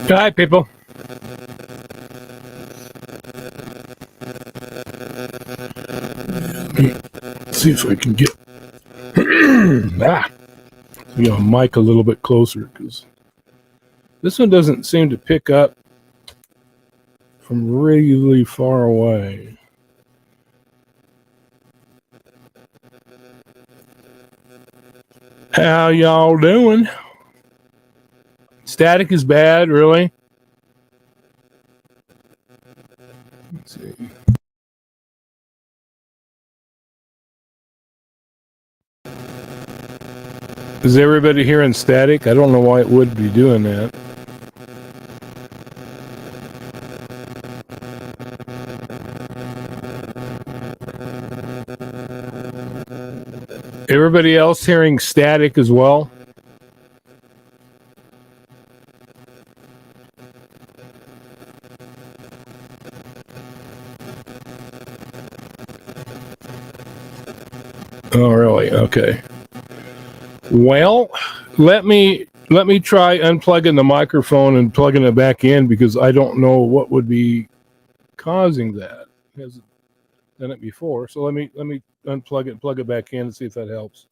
Hi, people. Let's see if I can get mic a little bit closer because this one doesn't seem to pick up from really far away. How y'all doing? Static is bad, really? Let's see. Is everybody hearing static? I don't know why it would be doing that. Everybody else hearing static as well? Oh, really? Okay. Well, let me try unplugging the microphone and plugging it back in because I don't know what would be causing that. It hasn't done it before, so let me unplug it, plug it back in, and see if that helps.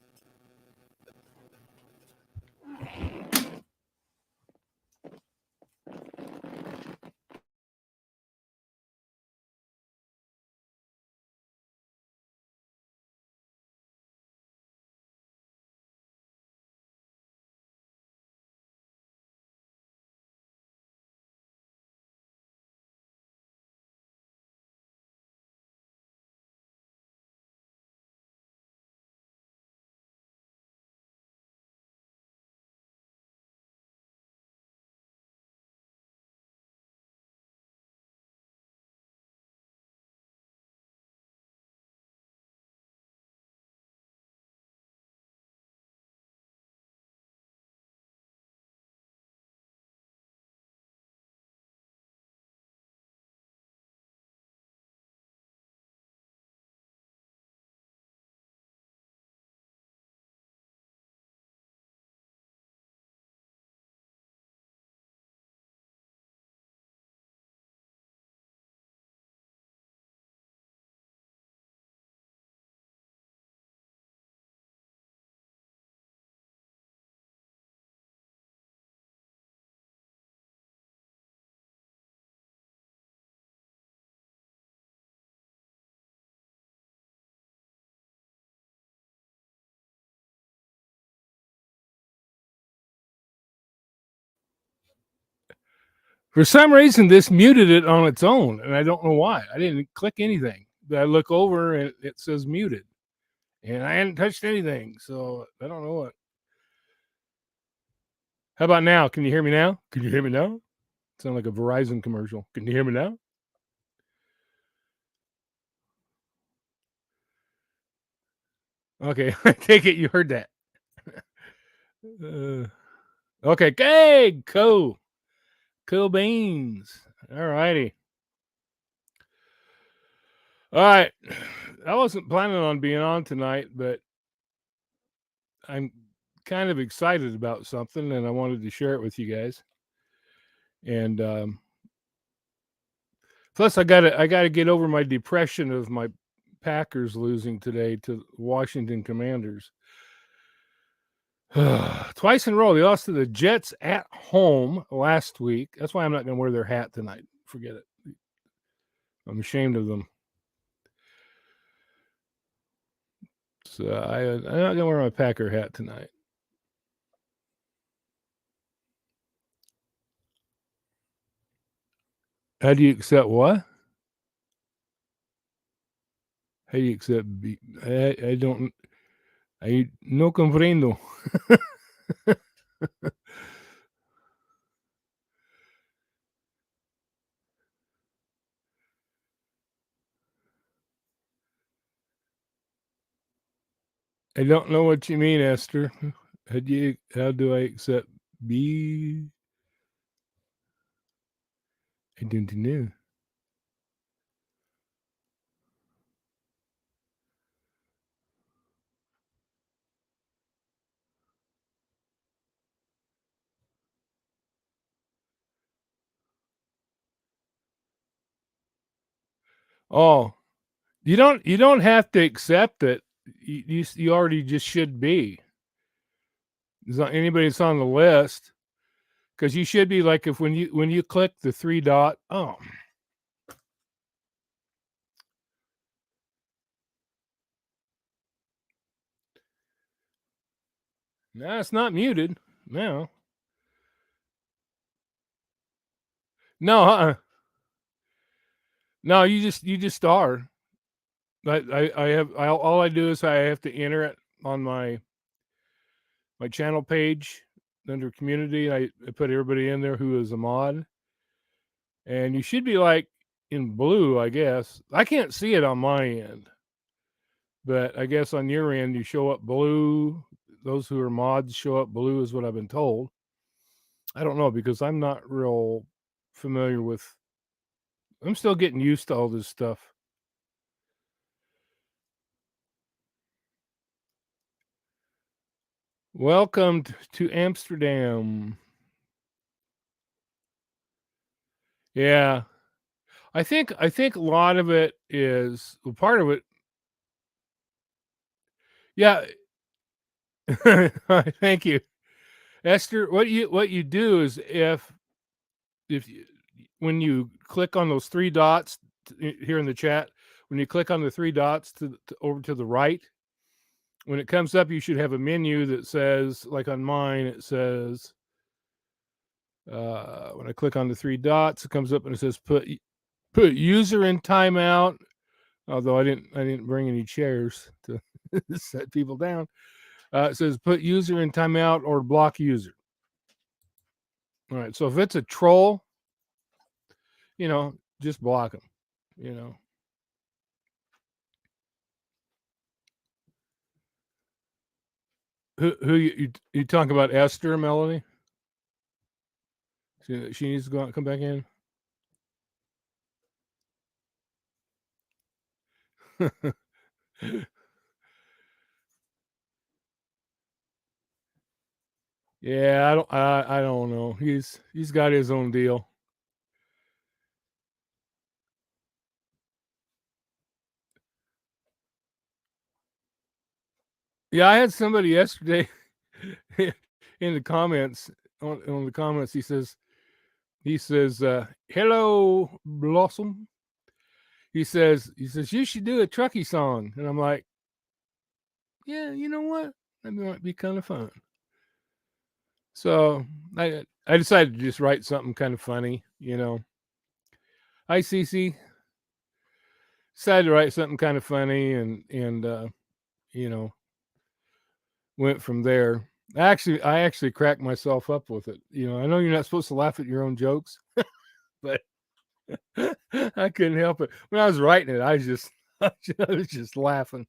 For some reason, this muted it on its own, and I don't know why. I didn't click anything. I look over and it says muted, and I hadn't touched anything, so I don't know what. How about now? Can you hear me now? Can you hear me now? Sound like a Verizon commercial. Can you hear me now? Okay, I take it you heard that. Okay, hey, cool beans. All righty. All right. I wasn't planning on being on tonight, but I'm kind of excited about something and I wanted to share it with you guys. And plus I gotta get over my depression of my Packers losing today to Washington Commanders. Twice in a row. They lost to the Jets at home last week. That's why I'm not gonna wear their hat tonight. Forget it. I'm ashamed of them. So I'm not gonna wear my Packer hat tonight. How do you accept what? How do you accept? I don't. I no comprendo. I don't know what you mean, Esther. How do I accept B? I don't know. Oh, you don't have to accept it. You already just should be. There's not anybody that's on the list because you should be like if when you click the three dot. Oh, no, it's not muted. No, no, no. You just are. I have all I do is I have to enter it on my channel page under community. I put everybody in there who is a mod, and you should be like in blue, I guess. I can't see it on my end, but I guess on your end you show up blue. Those who are mods show up blue, is what I've been told. I don't know because I'm not real familiar with. I'm still getting used to all this stuff. Welcome to Amsterdam. Yeah, I think a lot of it is well, part of it. Yeah, thank you, Esther. What you do is if you, when you click on those three dots here in the chat, when you click on the three dots over to the right, when it comes up, you should have a menu that says, like on mine, it says. When I click on the three dots, it comes up and it says put user in timeout. Although I didn't bring any chairs to set people down. It says put user in timeout or block user. All right. So if it's a troll, just block them. Who you talking about? Esther, Melody? She needs to go out and come back in. Yeah, I don't know. He's got his own deal. Yeah, I had somebody yesterday in the comments on the comments. He says, hello, Blossom. He says you should do a Truckee song, and I'm like, yeah, you know what? That might be kind of fun. So I decided to just write something kind of funny, Hi, Cece. Decided to write something kind of funny, and went from there. I actually cracked myself up with it. I know you're not supposed to laugh at your own jokes, but I couldn't help it. When I was writing it, I was just laughing.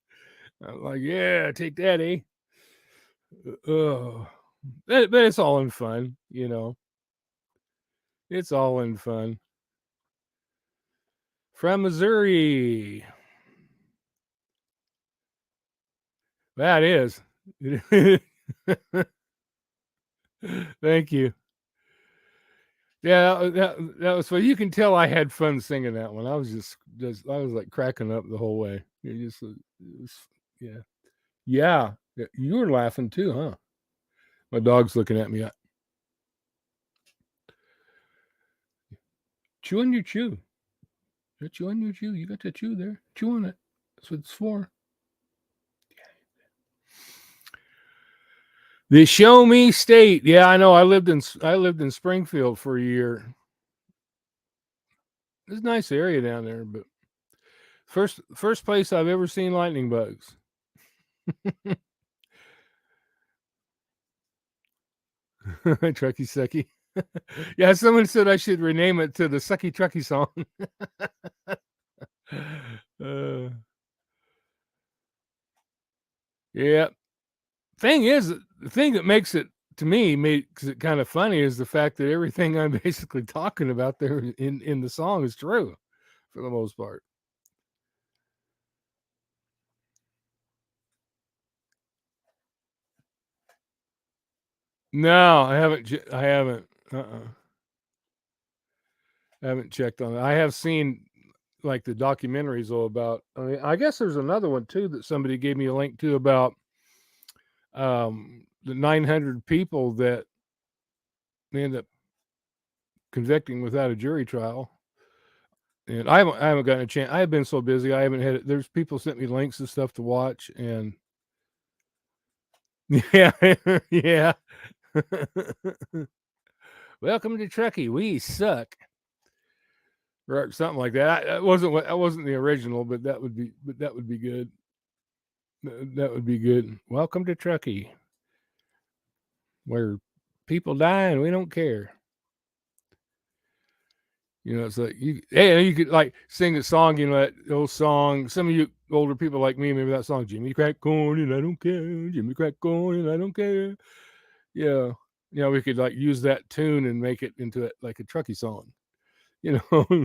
I was like, yeah, take that, eh? Oh, but it's all in fun, It's all in fun. From Missouri. That is. Thank you. Yeah, that was fun. You can tell I had fun singing that one. I was just I was like cracking up the whole way. Yeah. Yeah. You were laughing too, huh? My dog's looking at me. Chew on your chew. Chew on your chew. You got to chew there. Chew on it. That's what it's for. The Show Me State. Yeah, I know. I lived in Springfield for a year. It's a nice area down there, but first place I've ever seen lightning bugs. Truckee Sucky. Yeah, someone said I should rename it to the Sucky Truckee song. Yeah. The thing that makes it kind of funny is the fact that everything I'm basically talking about there in the song is true for the most part. No, I haven't. I haven't. I haven't checked on it. I have seen like the documentaries all about. I mean, I guess there's another one too that somebody gave me a link to about the 900 people that they end up convicting without a jury trial. And I haven't gotten a chance. I have been so busy. I haven't had it. There's people sent me links and stuff to watch, and yeah, yeah. Welcome to Truckee. We suck, or something like that. I wasn't the original, but that would be good. That would be good. Welcome to Truckee, where people die and we don't care. You know, it's like you could like sing a song, you know, that old song. Some of you older people like me, maybe that song, Jimmy Crack Corn and I don't care, Jimmy Crack Corn and I don't care. Yeah. You know, we could like use that tune and make it into like a Truckee song. You know,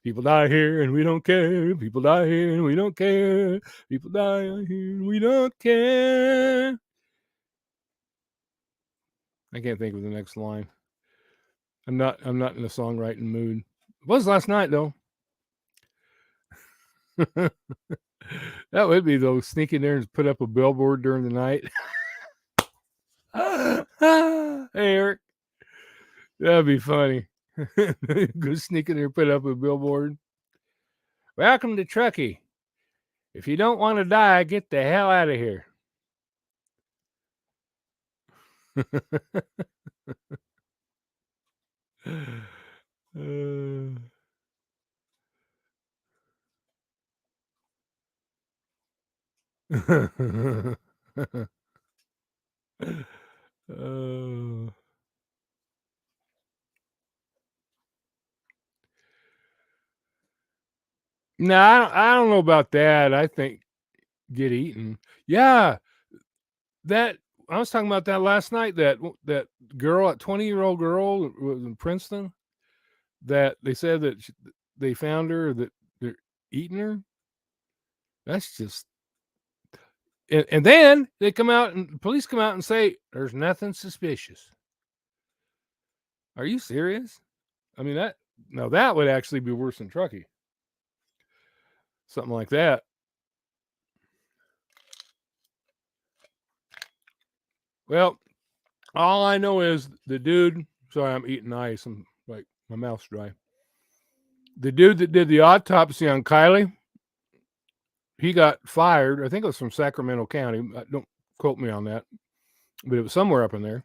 people die here and we don't care. People die here and we don't care. People die here and we don't care. I can't think of the next line. I'm not in the songwriting mood. It was last night though. That would be though, sneak in there and put up a billboard during the night. Hey Eric. That'd be funny. Go sneak in there and put up a billboard. Welcome to Truckee. If you don't want to die, get the hell out of here. No, I don't know about that. I think get eaten. Yeah, that I was talking about that last night. That girl, that 20-year-old girl was in Princeton. That they said that they found her, that they're eating her. That's just, and then they come out and police come out and say there's nothing suspicious. Are you serious? I mean, that would actually be worse than Truckee. Something like that. Well, all I know is the dude. Sorry, I'm eating ice. I'm like, my mouth's dry. The dude that did the autopsy on Kylie, he got fired. I think it was from Sacramento County. Don't quote me on that, but it was somewhere up in there.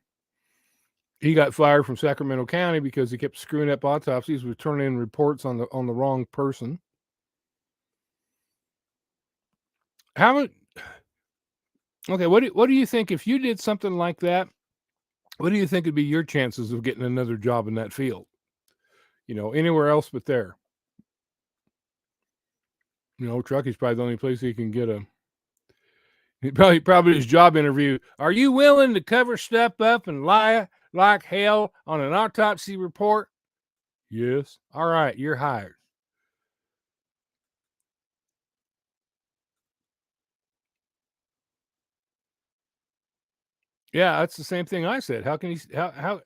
He got fired from Sacramento County because he kept screwing up autopsies, was turning in reports on the wrong person. Okay, what do you think if you did something like that? What do you think would be your chances of getting another job in that field? You know, anywhere else but there. You know, Truckee's probably the only place he can get probably his job interview. Are you willing to cover stuff up and lie like hell on an autopsy report? Yes. All right, you're hired. Yeah, that's the same thing I said. How can he? How?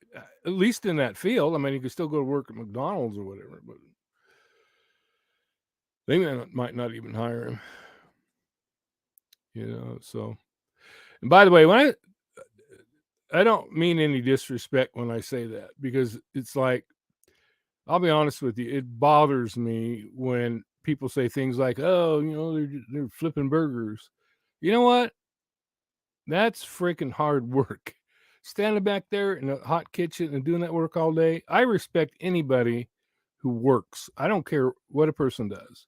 At least in that field, I mean, he could still go to work at McDonald's or whatever, but they might not even hire him. You know. So, and by the way, when I don't mean any disrespect when I say that, because it's like, I'll be honest with you, it bothers me when people say things like, "Oh, you know, they're flipping burgers." You know what? That's freaking hard work. Standing back there in a hot kitchen and doing that work all day. I respect anybody who works. I don't care what a person does.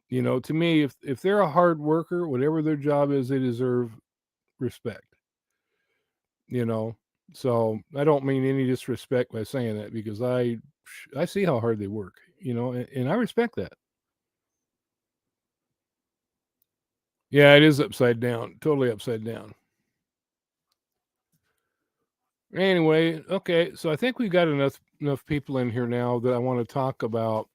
You know, to me, if they're a hard worker, whatever their job is, they deserve respect. You know, so I don't mean any disrespect by saying that, because I see how hard they work. You know, and I respect that. Yeah, it is upside down, totally upside down. Anyway, okay, so I think we've got enough people in here now that I want to talk about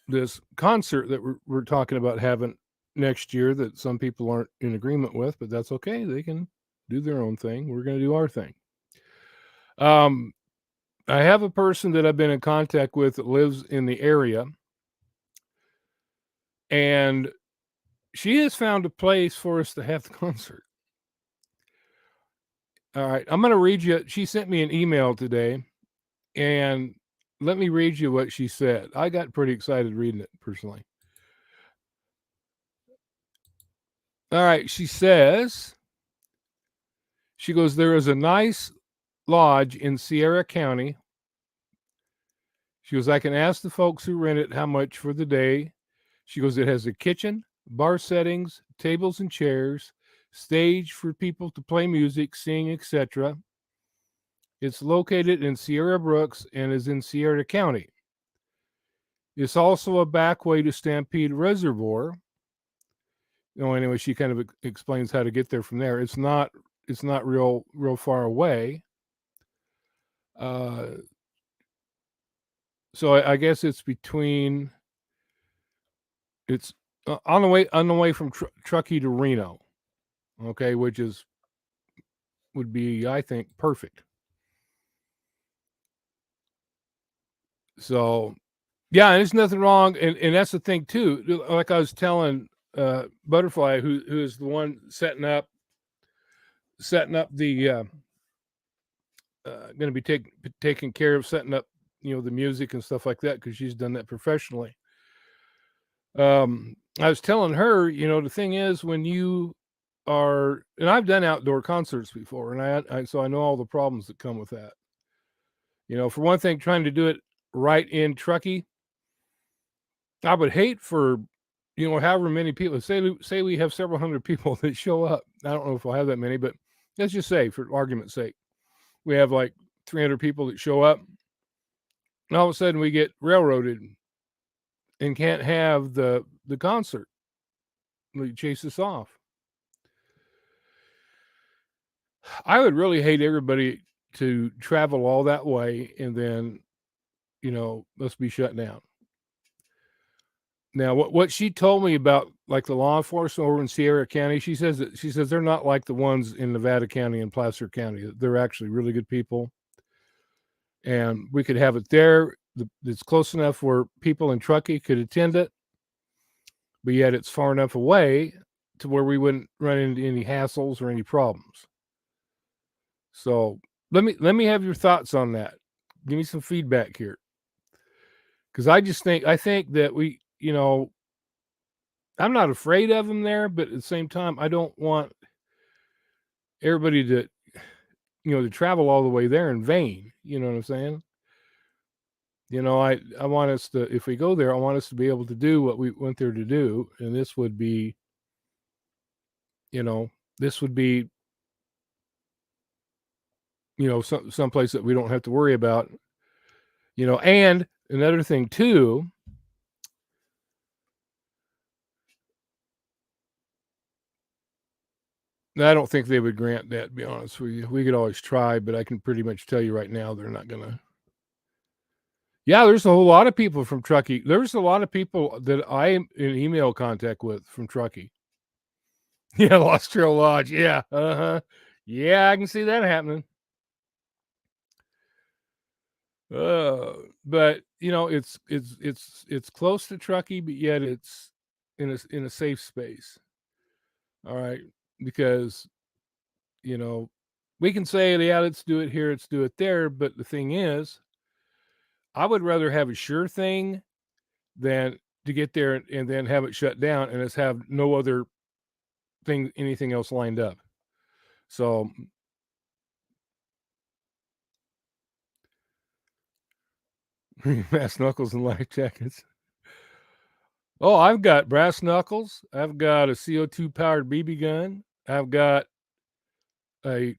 this concert that we're talking about having next year, that some people aren't in agreement with, but that's okay. They can do their own thing. We're going to do our thing. I have a person that I've been in contact with that lives in the area, and she has found a place for us to have the concert. All right, I'm going to read you. She sent me an email today, and let me read you what she said. I got pretty excited reading it personally. All right, she says, she goes, there is a nice lodge in Sierra County. She goes, I can ask the folks who rent it how much for the day. She goes, it has a kitchen, bar settings, tables and chairs, stage for people to play music, sing, etc. It's located in Sierra Brooks and is in Sierra County. It's also a back way to Stampede Reservoir. Anyway, she kind of explains how to get there from there. It's not real far away. So I guess it's between. It's on the way from Truckee to Reno. Okay, which would be, I think, perfect. So, yeah, and there's nothing wrong, and that's the thing too. Like I was telling Butterfly, who is the one setting up the going to be taking care of setting up, the music and stuff like that, because she's done that professionally. I was telling her, the thing is, when you are, and I've done outdoor concerts before, and so I know all the problems that come with that. For one thing, trying to do it right in Truckee, I would hate for, however many people, say we have several hundred people that show up. I don't know if we'll have that many, but let's just say, for argument's sake, we have like 300 people that show up, and all of a sudden we get railroaded and can't have the concert. They chase us off. I would really hate everybody to travel all that way and then, let's be shut down. Now, what she told me about, like, the law enforcement over in Sierra County, she says they're not like the ones in Nevada County and Placer County. They're actually really good people, and we could have it there. It's close enough where people in Truckee could attend it, but yet it's far enough away to where we wouldn't run into any hassles or any problems. So let me have your thoughts on that. Give me some feedback here, because I think that we, I'm not afraid of them there, but at the same time, I don't want everybody to, to travel all the way there in vain. You know what I'm saying? I want us to, if we go there, I want us to be able to do what we went there to do, and this would be, some place that we don't have to worry about. And another thing too, I don't think they would grant that, to be honest with you. We could always try, but I can pretty much tell you right now they're not gonna. Yeah, there's a whole lot of people from Truckee. There's a lot of people that I am in email contact with from Truckee. Yeah, Lost Trail Lodge. Yeah, yeah, I can see that happening. But it's close to Truckee, but yet it's in a safe space. All right, because we can say, yeah, let's do it here, let's do it there, but the thing is, I would rather have a sure thing than to get there and then have it shut down and us have no other anything else lined up. So brass knuckles and life jackets. Oh, I've got brass knuckles. I've got a CO2 powered BB gun. I've got a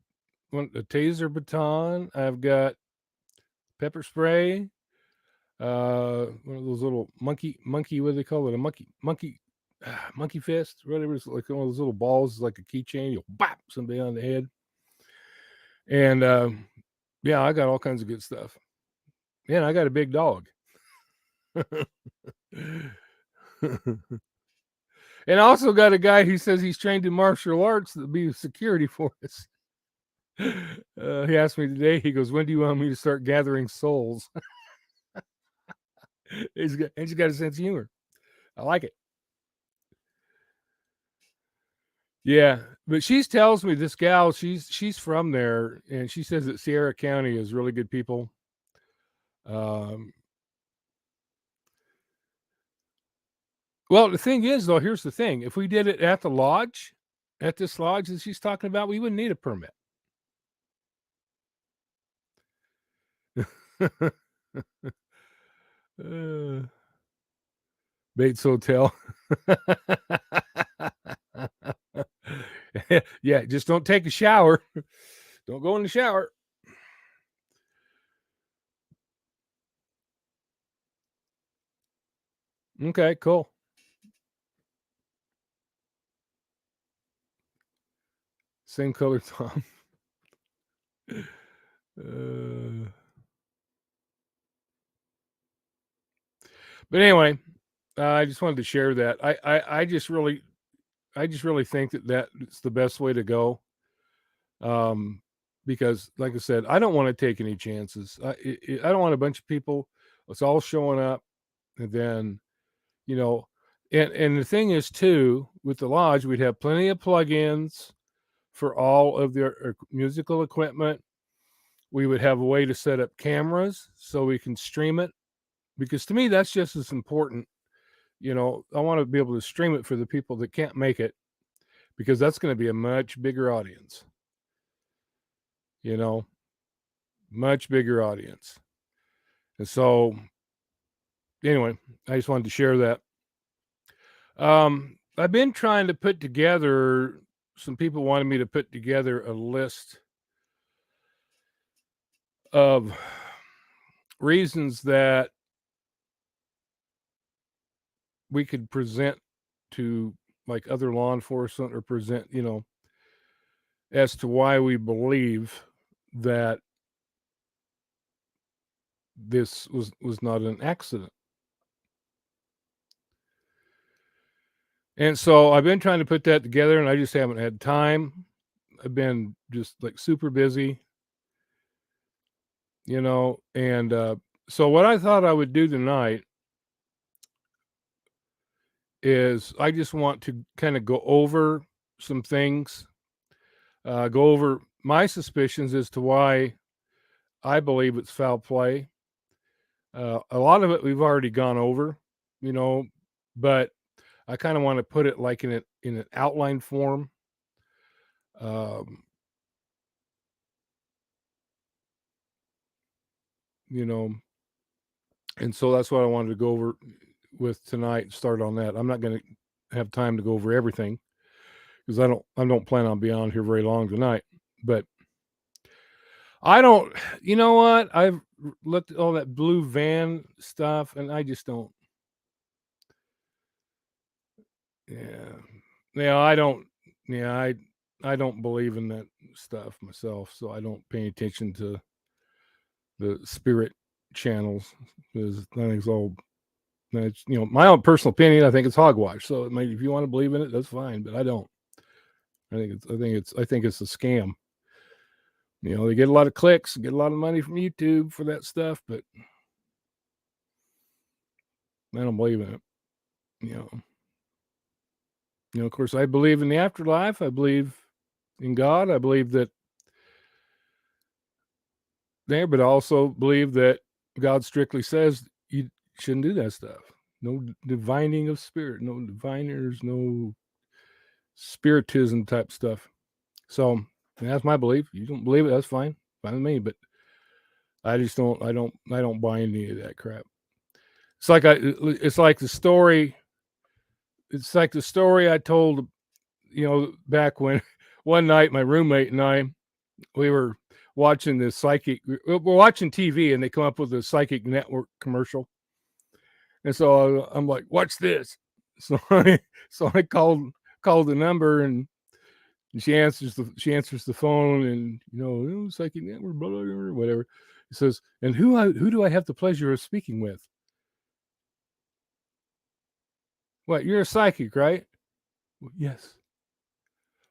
taser baton. I've got pepper spray. One of those little monkey. What do they call it? A monkey fist. Whatever. It's like one of those little balls, like a keychain. You'll bop somebody on the head. And yeah, I got all kinds of good stuff. Man, I got a big dog. And I also got a guy who says he's trained in martial arts to be security for us. He asked me today. He goes, "When do you want me to start gathering souls?" He's got a sense of humor. I like it. Yeah, but she tells me, this gal, she's from there, and she says that Sierra County is really good people. Um, well, the thing is, though, here's the thing: if we did it at the lodge, at this lodge that she's talking about, we wouldn't need a permit. uh, Bates Hotel. Yeah, just don't take a shower. Don't go in the shower. Okay, cool. Same color, Tom. uh, but anyway, I just wanted to share that. I just really think that that's the best way to go. Um, because, like I said, I don't want to take any chances. I don't want a bunch of people. It's all showing up, and then, you know, and the thing is too, with the lodge, we'd have plenty of plugins for all of their musical equipment. We would have a way to set up cameras so we can stream it, because to me that's just as important. I want to be able to stream it for the people that can't make it, because that's going to be a much bigger audience. You know, much bigger audience. And so, anyway, I just wanted to share that. I've been trying to put together. Some people wanted me to put together a list of reasons that we could present to, like, other law enforcement, or present, as to why we believe that this was not an accident. And so I've been trying to put that together, and I just haven't had time. I've been just like super busy, and so what I thought I would do tonight is I just want to kind of go over some things, go over my suspicions as to why I believe it's foul play. A lot of it we've already gone over, but I kind of want to put it like in an outline form. Um, you know, and so that's what I wanted to go over with tonight. Start on that. I'm not going to have time to go over everything, because I don't plan on being on here very long tonight. But I don't. You know what? I've looked at all that blue van stuff, and I just don't. Yeah, yeah. I don't. Yeah, I don't believe in that stuff myself, so I don't pay attention to the spirit channels, because I think it's all. It's, my own personal opinion. I think it's hogwash. So if you want to believe in it, that's fine. But I don't. I think it's a scam. They get a lot of clicks, get a lot of money from YouTube for that stuff, but I don't believe in it. Of course, I believe in the afterlife. I believe in God. I believe that there, but I also believe that God strictly says you shouldn't do that stuff. No divining of spirit, no diviners, no spiritism type stuff. So that's my belief. You don't believe it, that's fine. Fine with me. But I just don't. I don't buy any of that crap. It's like It's like the story. It's like the story I told. Back when one night my roommate and I, we were watching this psychic. We're watching TV, and they come up with a psychic network commercial. And so I'm like, "Watch this." So I called the number, and she answers the phone, and psychic network, blah, blah, blah, whatever. It says, "And who do I have the pleasure of speaking with?" What, you're a psychic, right? Well, yes.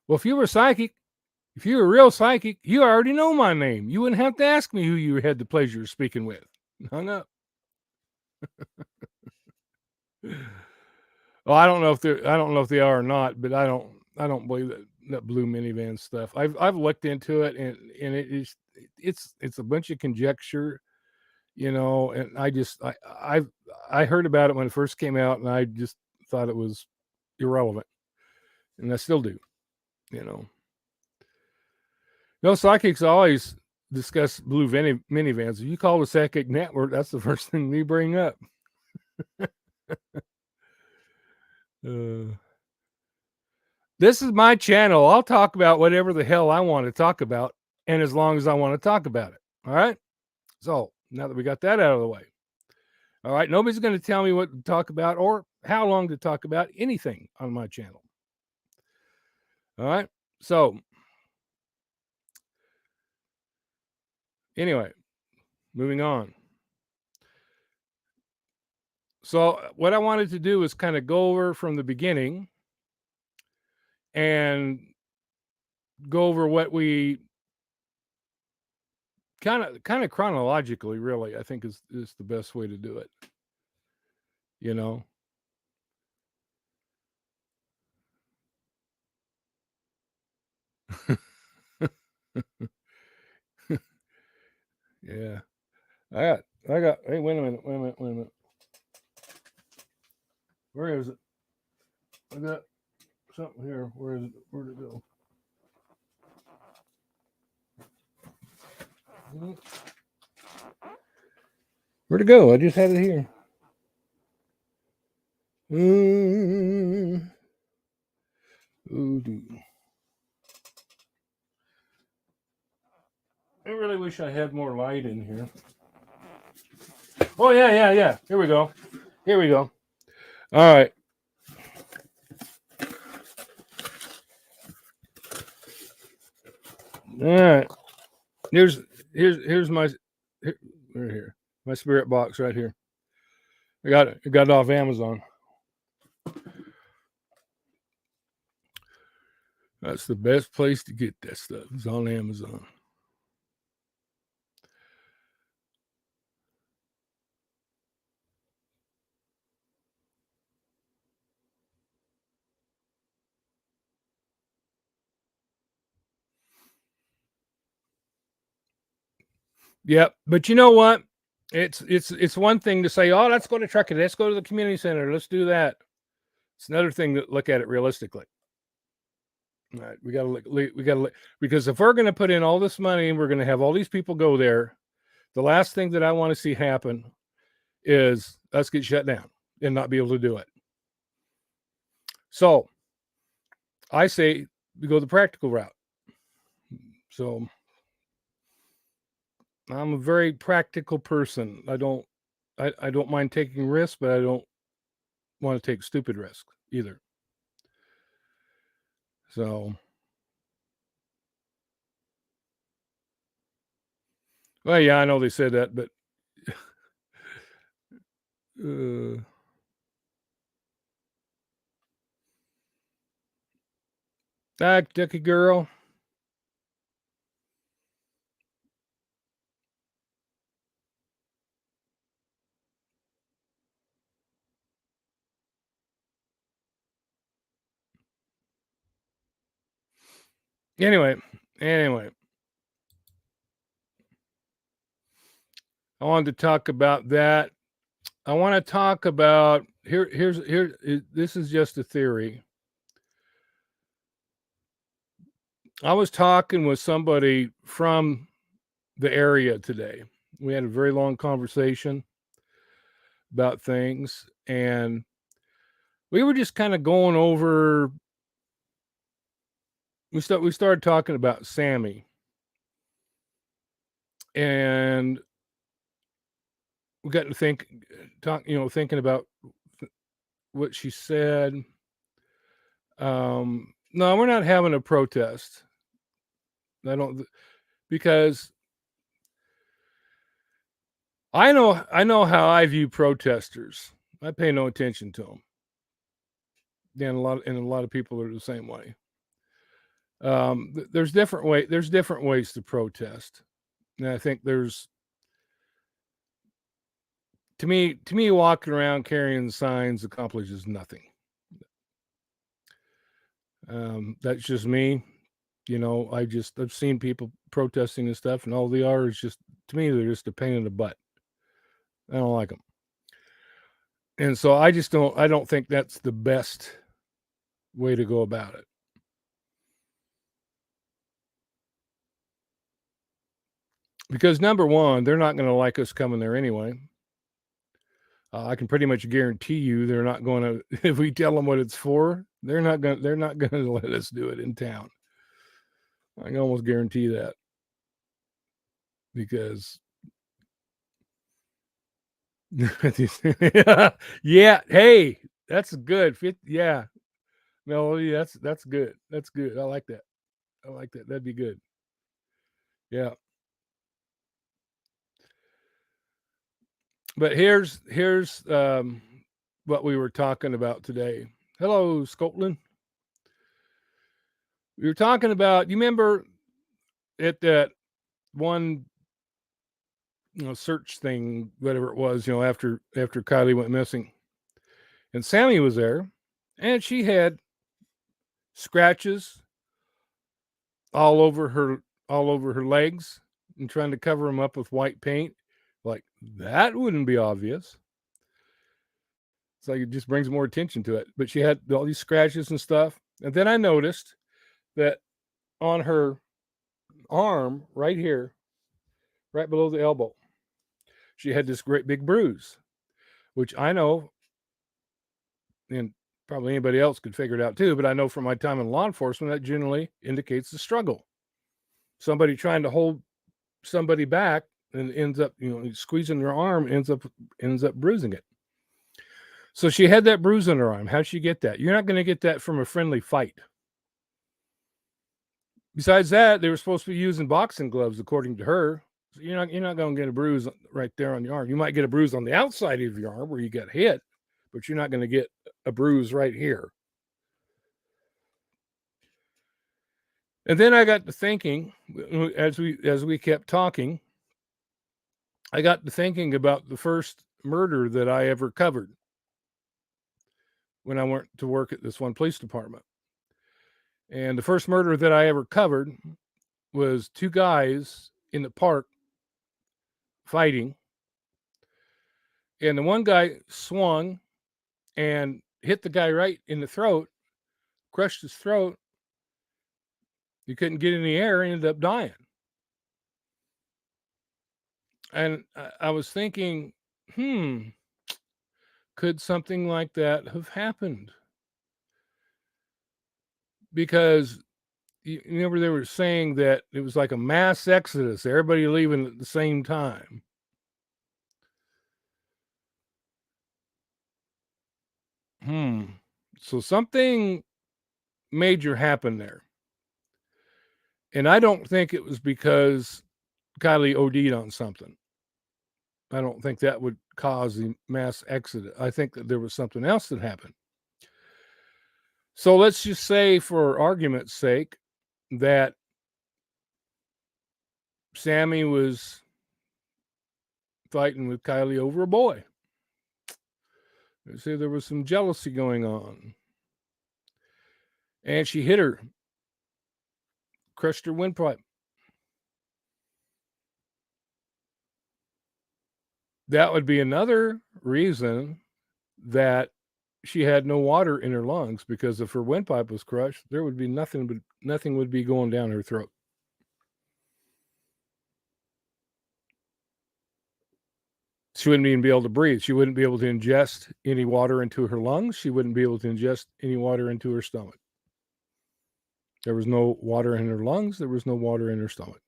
Well, if you were psychic, If you're a real psychic, you already know my name. You wouldn't have to ask me who you had the pleasure of speaking with. Hung up. Well, I don't know if they are or not, but I don't believe that blue minivan stuff. I've looked into it, and it's a bunch of conjecture, and I heard about it when it first came out, and I just thought it was irrelevant, and I still do. Psychics always discuss blue minivans. If you call the Psychic Network, that's the first thing we bring up. This is my channel. I'll talk about whatever the hell I want to talk about, and as long as I want to talk about it. All right? So, now that we got that out of the way. All right, nobody's going to tell me what to talk about or how long to talk about anything on my channel. All right? So, anyway, moving on. So, what I wanted to do is kind of go over from the beginning and go over what we kind of chronologically, really, I think is the best way to do it. Yeah. I got, hey, wait a minute. Where is it? I got something here. Where is it? Where'd it go? Where'd it go? I just had it here. I really wish I had more light in here. Oh, yeah. Here we go. All right. Here's my here. My spirit box right here. I got it off Amazon. That's the best place to get that stuff. It's on Amazon. Yep, but you know what? It's one thing to say, "Oh, let's go to Truckee. Let's go to the community center. Let's do that." It's another thing to look at it realistically. All right, we got to look, because if we're going to put in all this money and we're going to have all these people go there, the last thing that I want to see happen is us get shut down and not be able to do it. So I say we go the practical route. So I'm a very practical person. I don't mind taking risks, but I don't want to take stupid risks either. So, well, yeah, I know they said that, but Ducky girl. Anyway, I wanted to talk about that. I want to talk about here's this is just a theory. I was talking with somebody from the area today. We had a very long conversation about things, and we were just kind of going over. We started talking about Sammy, and we got to thinking about what she said. No, we're not having a protest. I don't, because I know how I view protesters. I pay no attention to them. And a lot of people are the same way. There's different ways to protest. And I think there's, to me, walking around carrying signs accomplishes nothing. That's just me. I've seen people protesting and stuff, and all they are is just, to me, they're just a pain in the butt. I don't like them. And so I don't think that's the best way to go about it. Because number one, they're not going to like us coming there anyway. I can pretty much guarantee you they're not going to, if we tell them what it's for, they're not going to let us do it in town. I can almost guarantee that. Because yeah, hey, that's good. Yeah. Melody, that's good. That's good. I like that. That'd be good. Yeah. But here's what we were talking about today. Hello, Scotland. We were talking about, you remember at that one search thing, whatever it was, after Kylie went missing. And Sammy was there, and she had scratches all over her legs and trying to cover them up with white paint. Like, that wouldn't be obvious. It's like it just brings more attention to it. But she had all these scratches and stuff. And then I noticed that on her arm, right here, right below the elbow, she had this great big bruise, which I know, and probably anybody else could figure it out too, but I know from my time in law enforcement, that generally indicates a struggle. Somebody trying to hold somebody back and ends up, squeezing their arm, ends up bruising it. So she had that bruise on her arm. How'd she get that? You're not going to get that from a friendly fight. Besides that, they were supposed to be using boxing gloves, according to her. So you're not going to get a bruise right there on your arm. You might get a bruise on the outside of your arm where you got hit, but you're not going to get a bruise right here. And then I got to thinking, as we kept talking, I got to thinking about the first murder that I ever covered when I went to work at this one police department. And the first murder that I ever covered was two guys in the park fighting. And the one guy swung and hit the guy right in the throat, crushed his throat. He couldn't get in the air, ended up dying. And I was thinking, could something like that have happened? Because you remember they were saying that it was like a mass exodus, everybody leaving at the same time. So something major happened there. And I don't think it was because Kylie OD'd on something. I don't think that would cause the mass exodus. I think that there was something else that happened. So let's just say, for argument's sake, that Sammy was fighting with Kylie over a boy. They say there was some jealousy going on. And she hit her, crushed her windpipe. That would be another reason that she had no water in her lungs, because if her windpipe was crushed, there would be nothing would be going down her throat. She wouldn't even be able to breathe. She wouldn't be able to ingest any water into her lungs. She wouldn't be able to ingest any water into her stomach. There was no water in her lungs. There was no water in her stomach.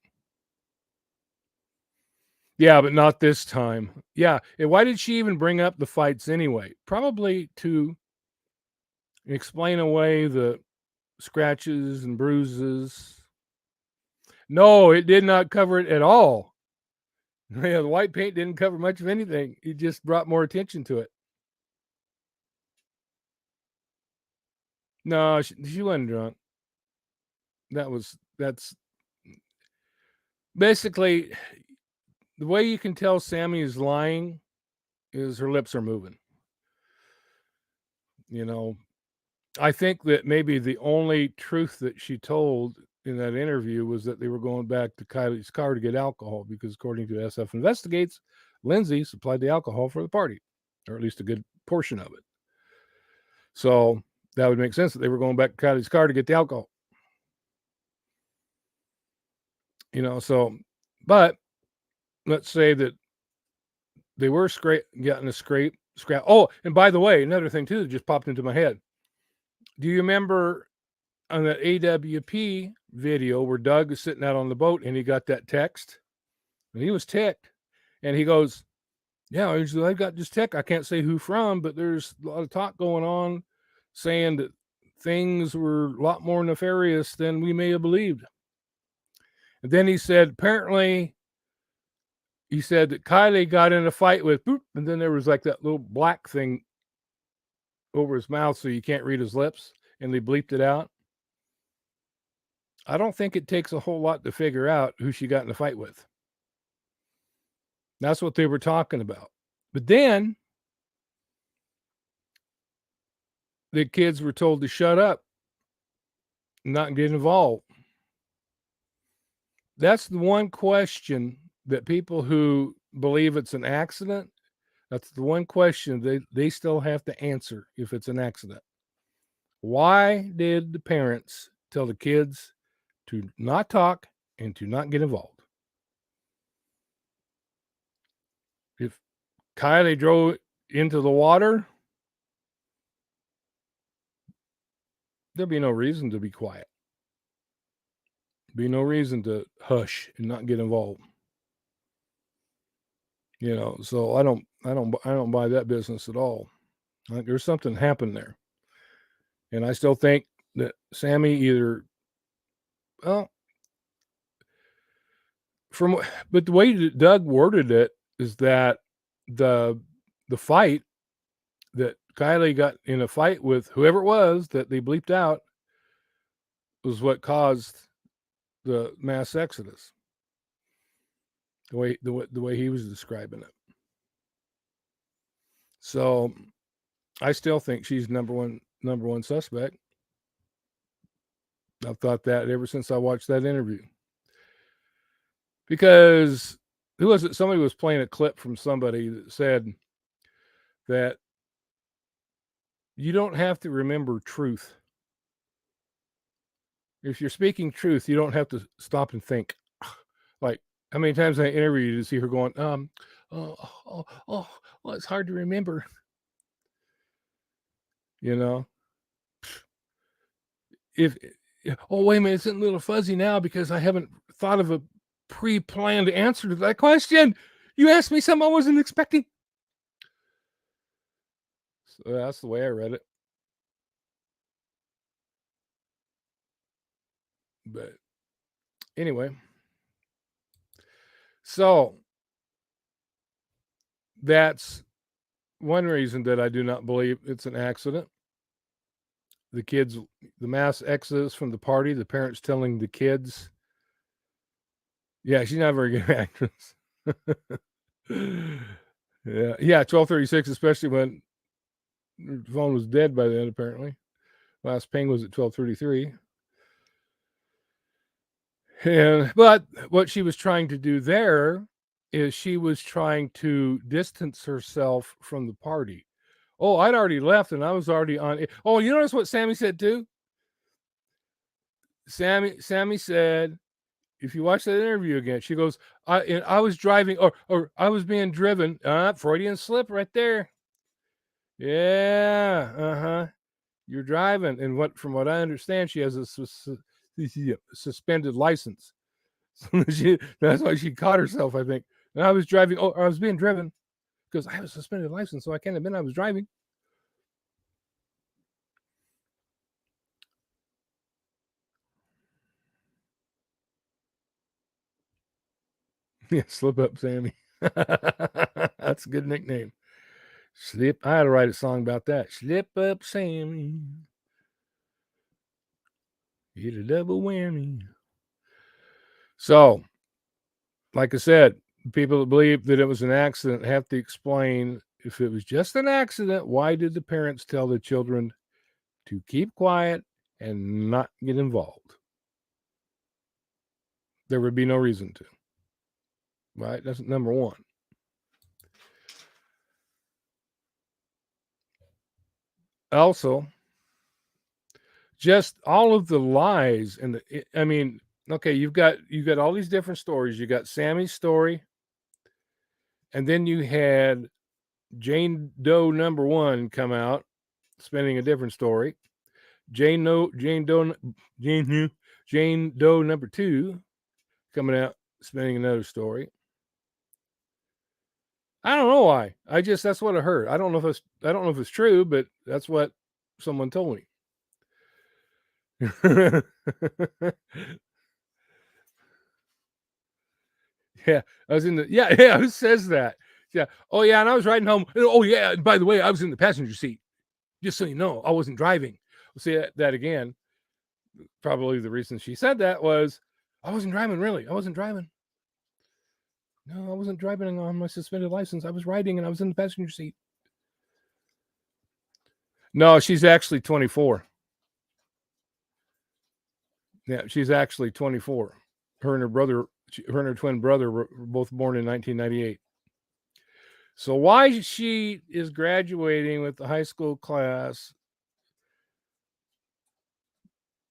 Yeah, but not this time. Yeah. And why did she even bring up the fights anyway? Probably to explain away the scratches and bruises. No, it did not cover it at all. Yeah, the white paint didn't cover much of anything. It just brought more attention to it. No, she wasn't drunk. that's basically the way you can tell Sammy is lying is her lips are moving. I think that maybe the only truth that she told in that interview was that they were going back to Kylie's car to get alcohol because, according to SF Investigates, Lindsay supplied the alcohol for the party, or at least a good portion of it. So that would make sense that they were going back to Kylie's car to get the alcohol. But let's say that they were getting a scrap. Oh, and by the way, another thing too that just popped into my head. Do you remember on that AWP video where Doug is sitting out on the boat and he got that text? And he was ticked. And he goes, yeah, I got this text. I can't say who from, but there's a lot of talk going on saying that things were a lot more nefarious than we may have believed. And then he said, apparently, he said that Kylie got in a fight with, boop, and then there was like that little black thing over his mouth so you can't read his lips, and they bleeped it out. I don't think it takes a whole lot to figure out who she got in a fight with. That's what they were talking about. But then the kids were told to shut up, not get involved. That's the one question that people who believe it's an accident, that's the one question they still have to answer if it's an accident. Why did the parents tell the kids to not talk and to not get involved? If Kylie drove into the water, there'd be no reason to be quiet. Be no reason to hush and not get involved. So I don't buy that business at all. I think there's something happened there. And I still think that Sammy but the way that Doug worded it is that the fight that Kylie got in a fight with whoever it was that they bleeped out was what caused the mass exodus. The way he was describing it. So I still think she's number one suspect. I've thought that ever since I watched that interview. Because who was it? Somebody was playing a clip from somebody that said that you don't have to remember truth. If you're speaking truth, you don't have to stop and think. Like, how many times I interviewed you to see her going, it's hard to remember. If wait a minute, it's a little fuzzy now because I haven't thought of a pre-planned answer to that question. You asked me something I wasn't expecting. So that's the way I read it. But anyway, so that's one reason that I do not believe it's an accident. The mass exodus from the party, the parents telling the kids, yeah, she's not a very good actress. Yeah, 12:36, especially when her phone was dead by then, apparently. Last ping was at 12:33. But what she was trying to do there is she was trying to distance herself from the party. Oh, I'd already left and I was already on it. Oh, you notice what Sammy said too? Sammy said, if you watch that interview again, she goes, I was driving or I was being driven. Freudian slip right there. Yeah, you're driving. And from what I understand, she has a suspended license. So that's why she caught herself, I think. And I was driving. Oh, I was being driven because I have a suspended license, so I can't admit I was driving. Yeah, slip up, Sammy. That's a good nickname. Slip. I had to write a song about that. Slip up, Sammy. Hit a double whammy. So, like I said, people that believe that it was an accident have to explain, if it was just an accident, why did the parents tell the children to keep quiet and not get involved? There would be no reason to. Right? That's number one. Also, just all of the lies and okay, you've got all these different stories. You got Sammy's story, and then you had Jane Doe number 1 come out spinning a different story. Jane Doe number 2 coming out spinning another story. I don't know why. That's what I heard. I don't know if it's true, but that's what someone told me. Yeah, I was in the who says that? Yeah. Oh yeah, and I was riding home. Oh yeah, and by the way, I was in the passenger seat. Just so you know, I wasn't driving. See that again. Probably the reason she said that was I wasn't driving, really. I wasn't driving. No, I wasn't driving on my suspended license. I was riding and I was in the passenger seat. No, she's actually 24. Yeah, she's actually 24. Her and her twin brother were both born in 1998. So why she is graduating with the high school class,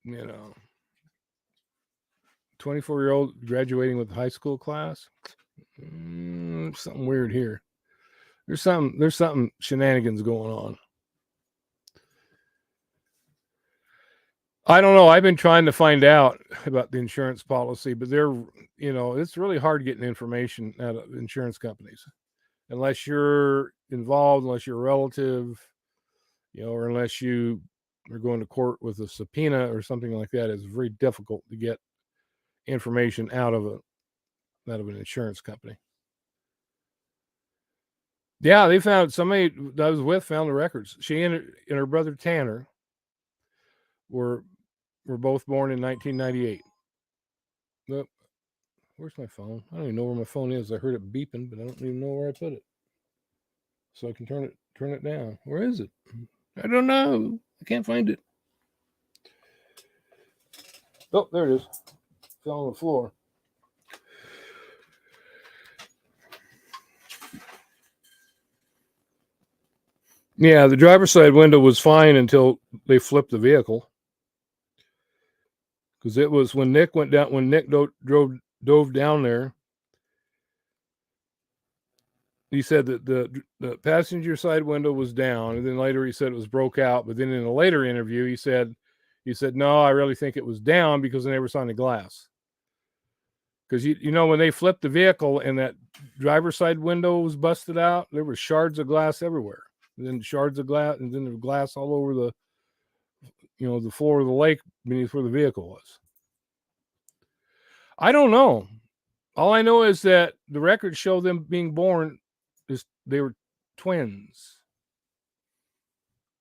24-year-old graduating with the high school class? Something weird here. There's something shenanigans going on. I don't know. I've been trying to find out about the insurance policy, but it's really hard getting information out of insurance companies unless you're involved, unless you're a relative, or unless you are going to court with a subpoena or something like that. It's very difficult to get information out of an insurance company. Yeah, they found somebody that I was with found the records. She and her brother Tanner were both born in 1998. Look, where's my phone? I don't even know where my phone is. I heard it beeping, but I don't even know where I put it. So I can turn it down. Where is it? I don't know. I can't find it. Oh, there it is. Fell on the floor. Yeah, the driver's side window was fine until they flipped the vehicle. Because it was when Nick dove down there. He said that the passenger side window was down, and then later he said it was broke out. But then in a later interview, he said, no, I really think it was down because they never saw any glass. Because when they flipped the vehicle and that driver's side window was busted out, there were shards of glass everywhere. And then shards of glass, and then the glass all over the floor of the lake beneath where the vehicle was. I don't know. All I know is that the records show them being born is they were twins,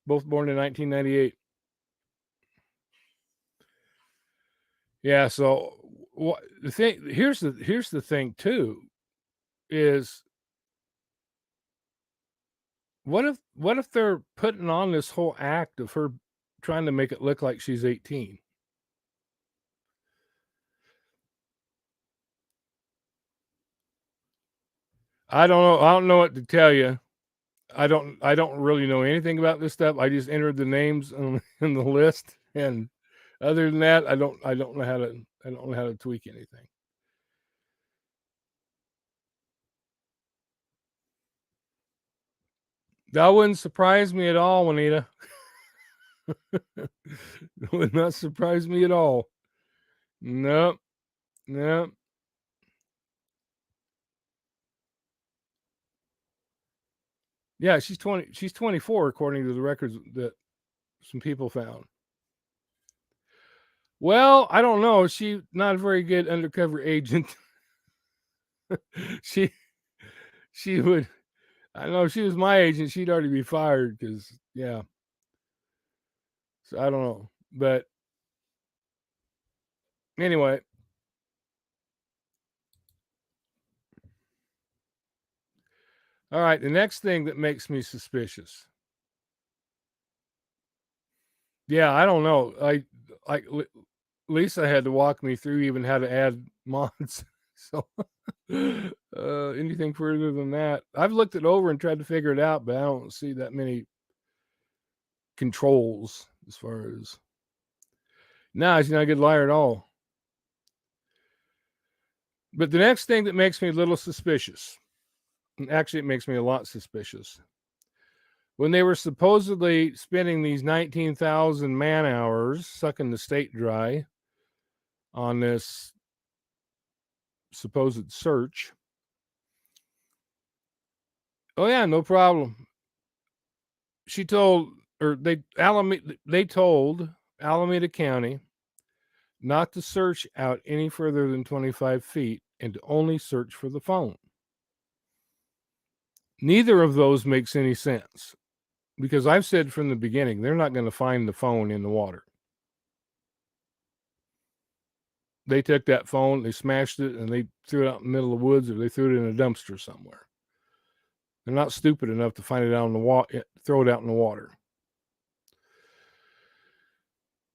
both born in 1998. Yeah. So here's the thing too, is what if they're putting on this whole act of her trying to make it look like she's 18? I don't know what to tell you. I don't really know anything about this stuff. I just entered the names in the list, and other than that, I don't know how to tweak anything. That wouldn't surprise me at all, Juanita. It would not surprise me at all. Nope. Yeah, she's 20. She's 24, according to the records that some people found. Well, I don't know. She's not a very good undercover agent. she would. I know if she was my agent, she'd already be fired because, yeah. So I don't know, but Anyway. All right. The next thing that makes me suspicious. Yeah, I don't know. Lisa had to walk me through even how to add mods. So anything further than that, I've looked it over and tried to figure it out, but I don't see that many controls as far as. No, she's not a good liar at all. But the next thing that makes me a little suspicious, and actually it makes me a lot suspicious, when they were supposedly spending these 19,000 man hours sucking the state dry on this supposed search. Oh yeah, no problem. She told, or they told Alameda County not to search out any further than 25 feet and to only search for the phone. Neither of those makes any sense because I've said from the beginning, they're not going to find the phone in the water. They took that phone, they smashed it, and they threw it out in the middle of the woods, or they threw it in a dumpster somewhere. They're not stupid enough to find it out in the water, throw it out in the water.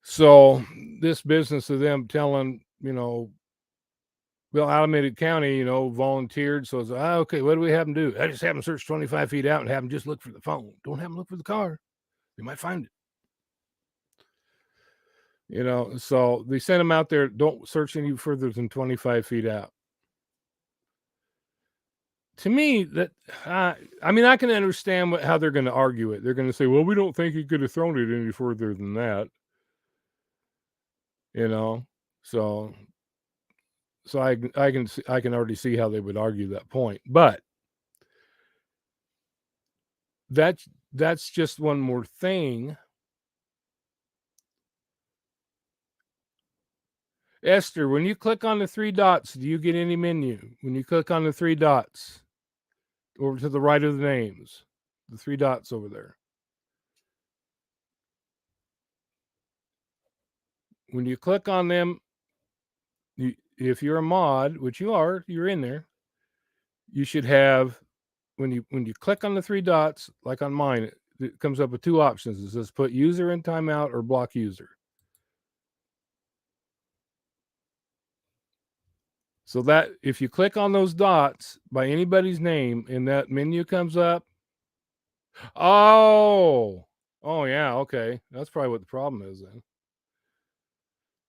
So this business of them telling, well, Alameda County, volunteered. So it's okay, what do we have them do? I just have them search 25 feet out and have them just look for the phone. Don't have them look for the car. They might find it. So they sent them out there. Don't search any further than 25 feet out. To me, that I can understand how they're going to argue it. They're going to say, well, we don't think he could have thrown it any further than that. So I can already see how they would argue that point. But that's just one more thing. Esther, when you click on the three dots, do you get any menu? When you click on the three dots over to the right of the names, the three dots over there. When you click on them, if you're a mod, which you are, you're in there, you should have, when you click on the three dots, like on mine, it comes up with two options. It says put user in timeout or block user. So that if you click on those dots by anybody's name and that menu comes up, oh yeah, okay, that's probably what the problem is then.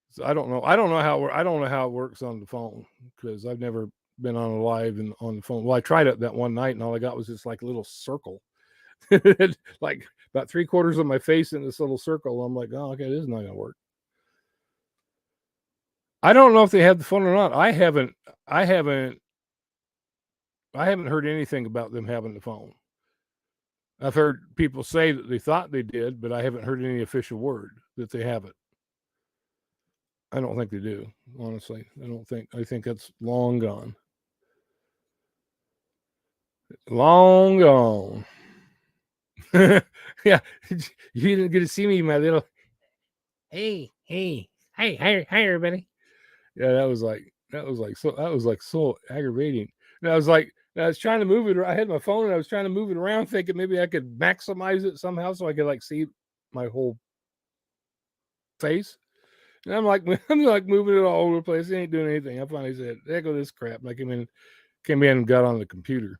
So I don't know how it works on the phone because I've never been on a live and on the phone. Well, I tried it that one night and all I got was just like a little circle, like about 3/4 of my face in this little circle. I'm like, oh, okay, this is not gonna work. I don't know if they have the phone or not. I haven't heard anything about them having the phone. I've heard people say that they thought they did, but I haven't heard any official word that they have it. I don't think they do, honestly. I think that's long gone. Long gone. Yeah, you didn't get to see me, my little. Hey, hi, everybody. Yeah, that was like so aggravating. And I was trying to move it. I had my phone and I was trying to move it around, thinking maybe I could maximize it somehow so I could like see my whole face. And I'm like moving it all over the place. It ain't doing anything. I finally said, "Heck with this crap." And I came in and got on the computer.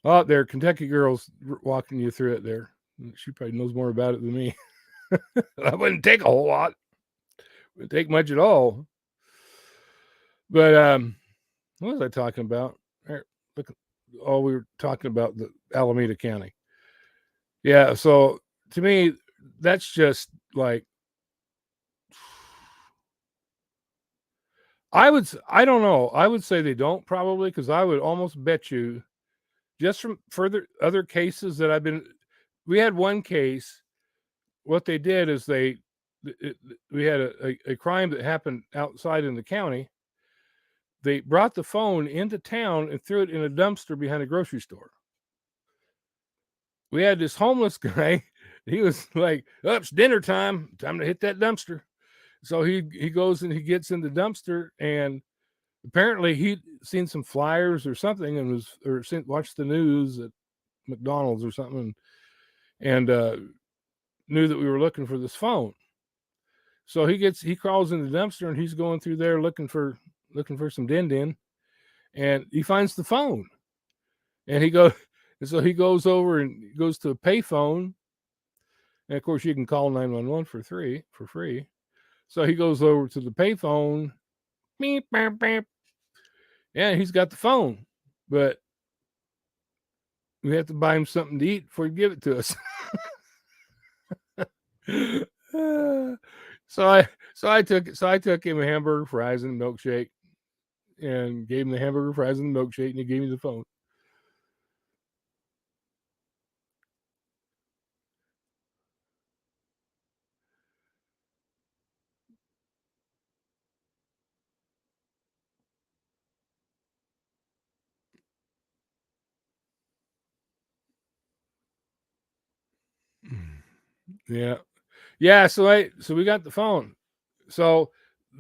Oh, there, Kentucky Girl's walking you through it there. She probably knows more about it than me. That wouldn't take a whole lot. Wouldn't take much at all. But what was I talking about? Look, we were talking about the Alameda County. Yeah, so to me, that's just like I don't know. I would say they don't probably because I would almost bet you just from further other cases that we had one case. What they did is we had a crime that happened outside in the county. They brought the phone into town and threw it in a dumpster behind a grocery store. We had this homeless guy He was like, "Oh, it's dinner time. Time to hit that dumpster." So he goes and he gets in the dumpster, and apparently he'd seen some flyers or something, and watched the news at McDonald's or something, and knew that we were looking for this phone. So he crawls in the dumpster, and he's going through there looking for some din, and he finds the phone, and so he goes over and goes to a payphone, and of course you can call 911 for free. So he goes over to the payphone, beep, beep, beep, and he's got the phone, but we have to buy him something to eat before he give it to us. So I took him a hamburger, fries, and a milkshake, and gave him the hamburger, fries, and the milkshake, and he gave me the phone. Yeah. So we got the phone. So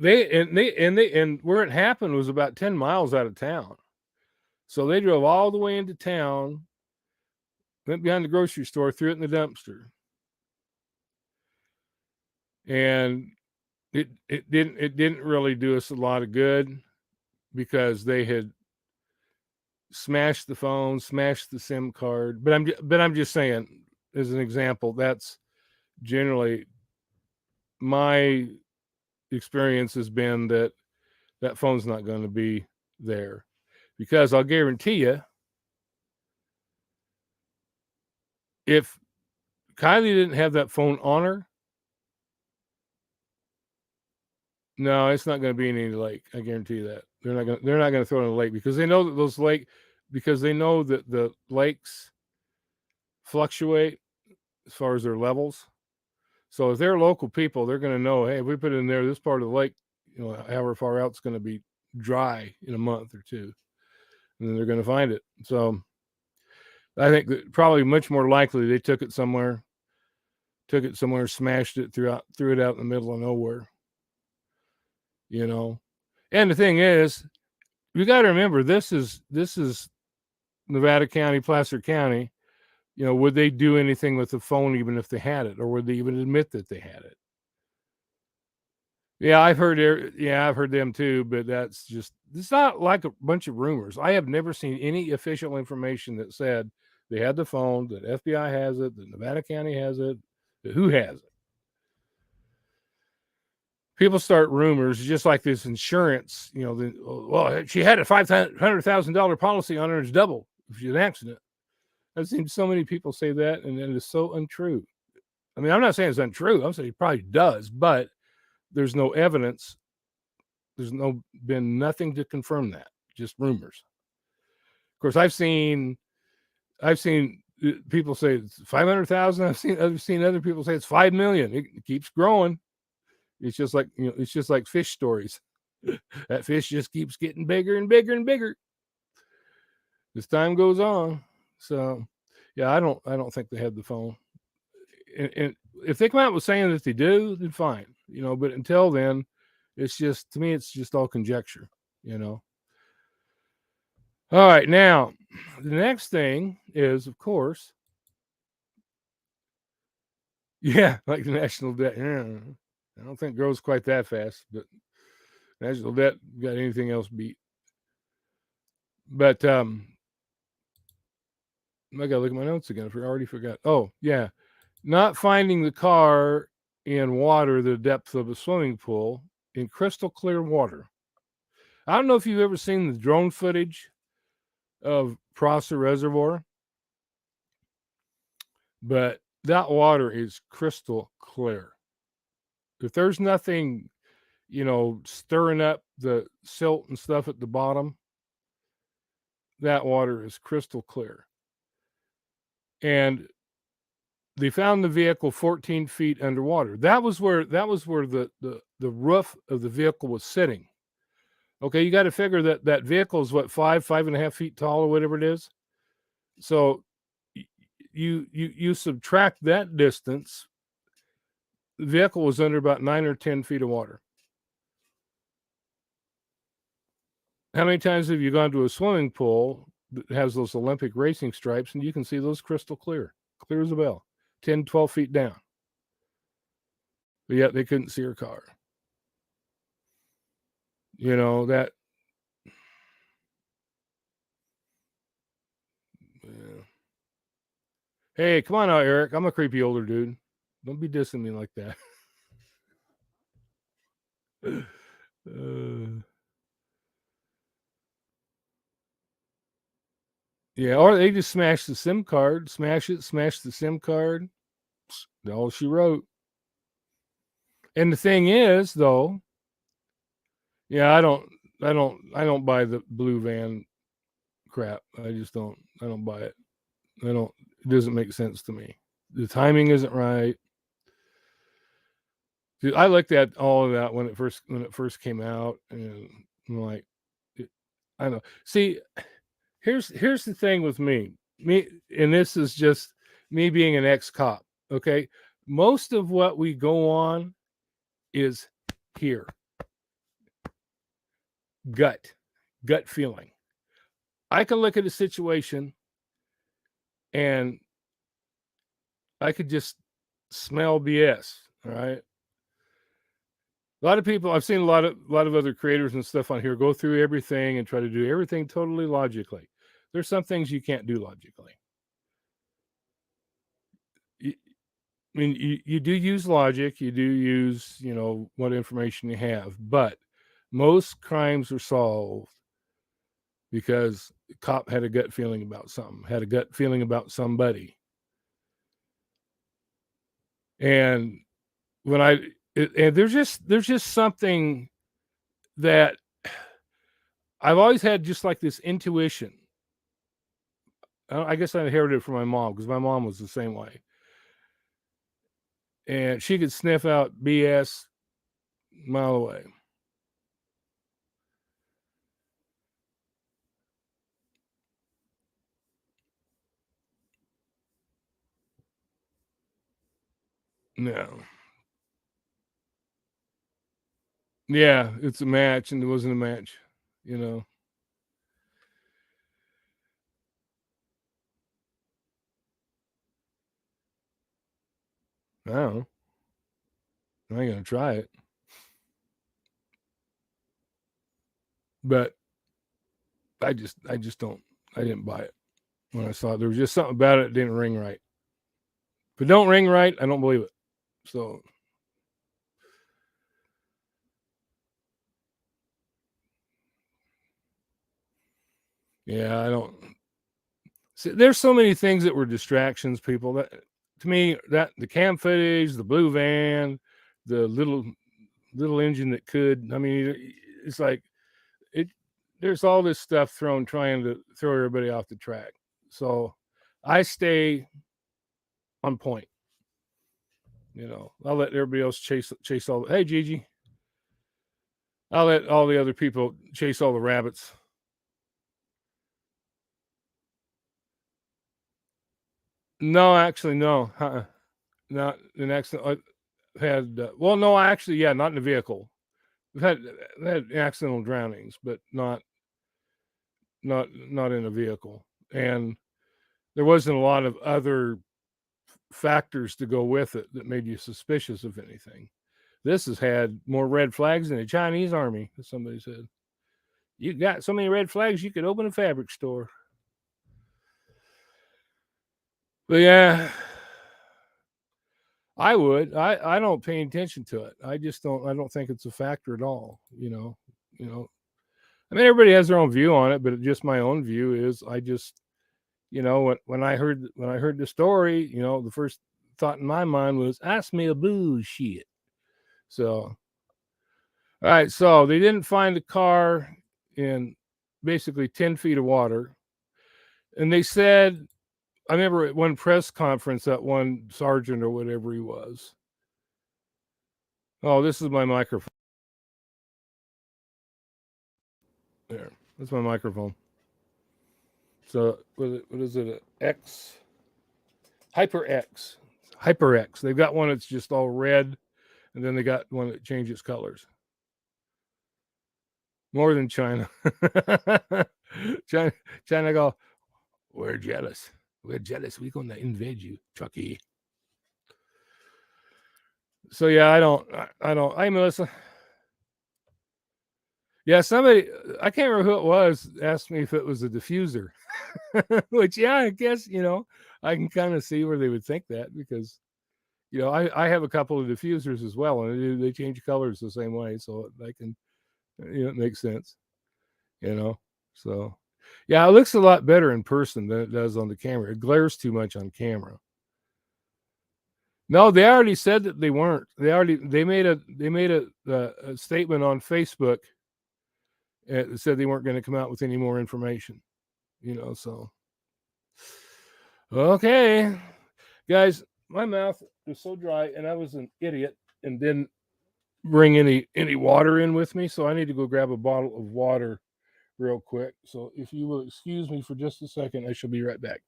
and where it happened was about 10 miles out of town. So they drove all the way into town, went behind the grocery store, threw it in the dumpster. And it didn't really do us a lot of good, because they had smashed the phone, smashed the SIM card. But I'm just saying, as an example, that's generally my experience has been that phone's not going to be there, because I'll guarantee you, if Kylie didn't have that phone on her, no, it's not going to be in any lake. I guarantee you that. They're not going to throw it in the lake, because they know that the lakes fluctuate as far as their levels. So if they're local people, they're going to know, hey, if we put it in there, this part of the lake, however far out, it's going to be dry in a month or two, and then they're going to find it. So I think that probably much more likely they took it somewhere, smashed it, threw it out in the middle of nowhere. And the thing is, you got to remember, this is Nevada County, Placer County. Would they do anything with the phone even if they had it, or would they even admit that they had it? Yeah, I've heard them too, but it's not like a bunch of rumors. I have never seen any official information that said they had the phone, that FBI has it, that Nevada County has it, that who has it. People start rumors, just like this insurance. Well, she had a $500,000 policy on her, it's double if she's an accident. I've seen so many people say that, and it is so untrue. I mean, I'm not saying it's untrue. I'm saying it probably does, but there's no evidence. There's been nothing to confirm that. Just rumors. Of course, I've seen people say it's 500,000. I've seen other people say it's 5 million. It keeps growing. It's just like fish stories. That fish just keeps getting bigger and bigger and bigger as time goes on. So, yeah, I don't think they had the phone. And if they come out with saying that they do, then fine, But until then, to me, it's just all conjecture, All right, now the next thing is, of course, yeah, like the national debt. Yeah, I don't think it grows quite that fast, but national debt got anything else beat. But I gotta look at my notes again. I already forgot. Oh, yeah. Not finding the car in water the depth of a swimming pool in crystal clear water. I don't know if you've ever seen the drone footage of Prosser Reservoir, but that water is crystal clear. If there's nothing, stirring up the silt and stuff at the bottom, that water is crystal clear. And they found the vehicle 14 feet underwater. That was where the roof of the vehicle was sitting. Okay, you got to figure that vehicle is what, 5.5 feet tall, or whatever it is. So you subtract that distance, the vehicle was under about 9 or 10 feet of water. How many times have you gone to a swimming pool that has those Olympic racing stripes and you can see those crystal clear as a bell, 10, 12 feet down? But yet they couldn't see her car. You know, that. Yeah. Hey, come on out, Eric. I'm a creepy older dude. Don't be dissing me like that. Yeah, or they just smash the SIM card, smash the SIM card. All she wrote. And the thing is, though, yeah, I don't buy the blue van crap. I just don't. I don't buy it. It doesn't make sense to me. The timing isn't right. Dude, I looked at all of that when it first came out, and I'm like, I don't know. See, here's the thing with me, and this is just me being an ex-cop. Okay, most of what we go on is here, gut feeling. I can look at a situation, and I could just smell BS. All right. A lot of people, I've seen a lot of other creators and stuff on here go through everything and try to do everything totally logically. There's some things you can't do logically. I mean, you do use logic, you do use, what information you have, but most crimes are solved because the cop had a gut feeling about something, had a gut feeling about somebody. And there's just something that I've always had, just like this intuition. I guess I inherited it from my mom, because my mom was the same way. And she could sniff out BS a mile away. No. Yeah, it's a match, and it wasn't a match, I don't know. I ain't gonna try it. But I just don't. I didn't buy it when I saw it. There was just something about it that didn't ring right. If it don't ring right, I don't believe it. So yeah, I don't. See, there's so many things that were distractions, people. That, to me, that the cam footage, the blue van, the little engine that could. I mean, it's like it. There's all this stuff trying to throw everybody off the track. So I stay on point. I'll let everybody else chase all. Hey, Gigi. I'll let all the other people chase all the rabbits. No, actually, no. Not an accident. I've had well, no, actually, yeah, not in a vehicle. We've had accidental drownings, but not in a vehicle. And there wasn't a lot of other factors to go with it that made you suspicious of anything. This has had more red flags than the Chinese army, as somebody said. You got so many red flags, you could open a fabric store. But yeah, I would. I don't pay attention to it. I just don't. I don't think it's a factor at all. I mean, everybody has their own view on it, but just my own view is, I just, when I heard the story, the first thought in my mind was, ask me a bullshit. So, all right. So they didn't find the car in basically 10 feet of water, and they said, I remember at one press conference, that one sergeant or whatever he was. Oh, this is my microphone. There, that's my microphone. So what is it? X? HyperX. HyperX. They've got one that's just all red, and then they got one that changes colors. More than China. China go, we're jealous. We're jealous. We're going to invade you, Chucky. So yeah, I don't. Hey, Melissa. Yeah, somebody, I can't remember who it was, asked me if it was a diffuser. Which, yeah, I guess, I can kind of see where they would think that because, I have a couple of diffusers as well, and they change colors the same way. So I can, it makes sense, So, yeah, it looks a lot better in person than it does on the camera. It glares too much on camera. No, they already said that they weren't. They made a statement on Facebook. It said they weren't going to come out with any more information, so. Okay, guys, my mouth was so dry and I was an idiot and didn't bring any water in with me. So I need to go grab a bottle of water real quick. So if you will excuse me for just a second, I shall be right back.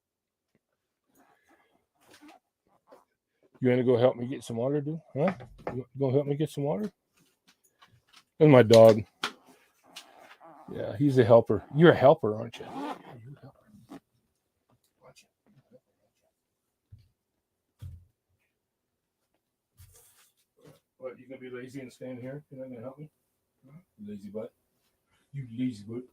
You want to go help me get some water, dude? Huh? You go help me get some water? And my dog. Yeah, he's a helper. You're a helper, aren't you? Yeah, you're a helper. Aren't you? What, you gonna be lazy and stand here? You're not gonna help me? Huh? Lazy butt. You lazy butt.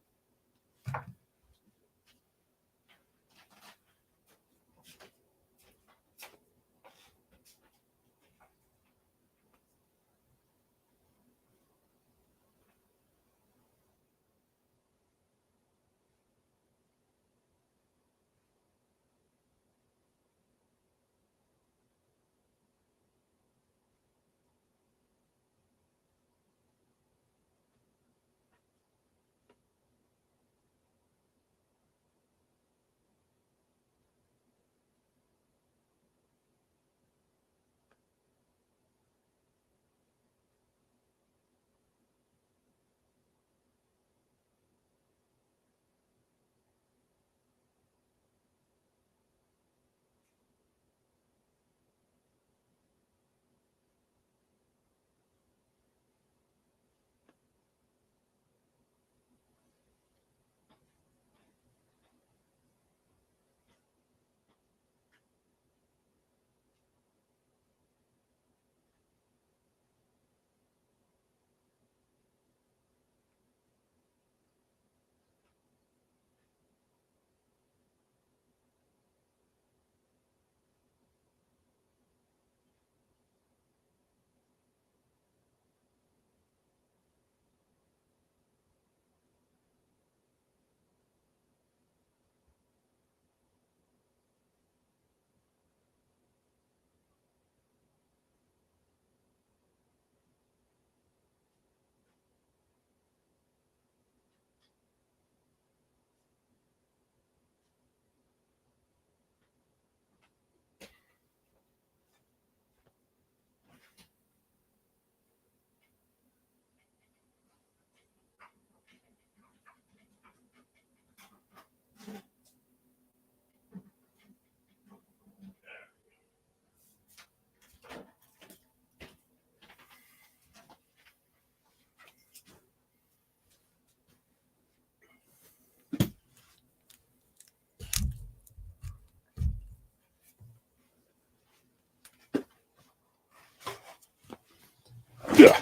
Yeah.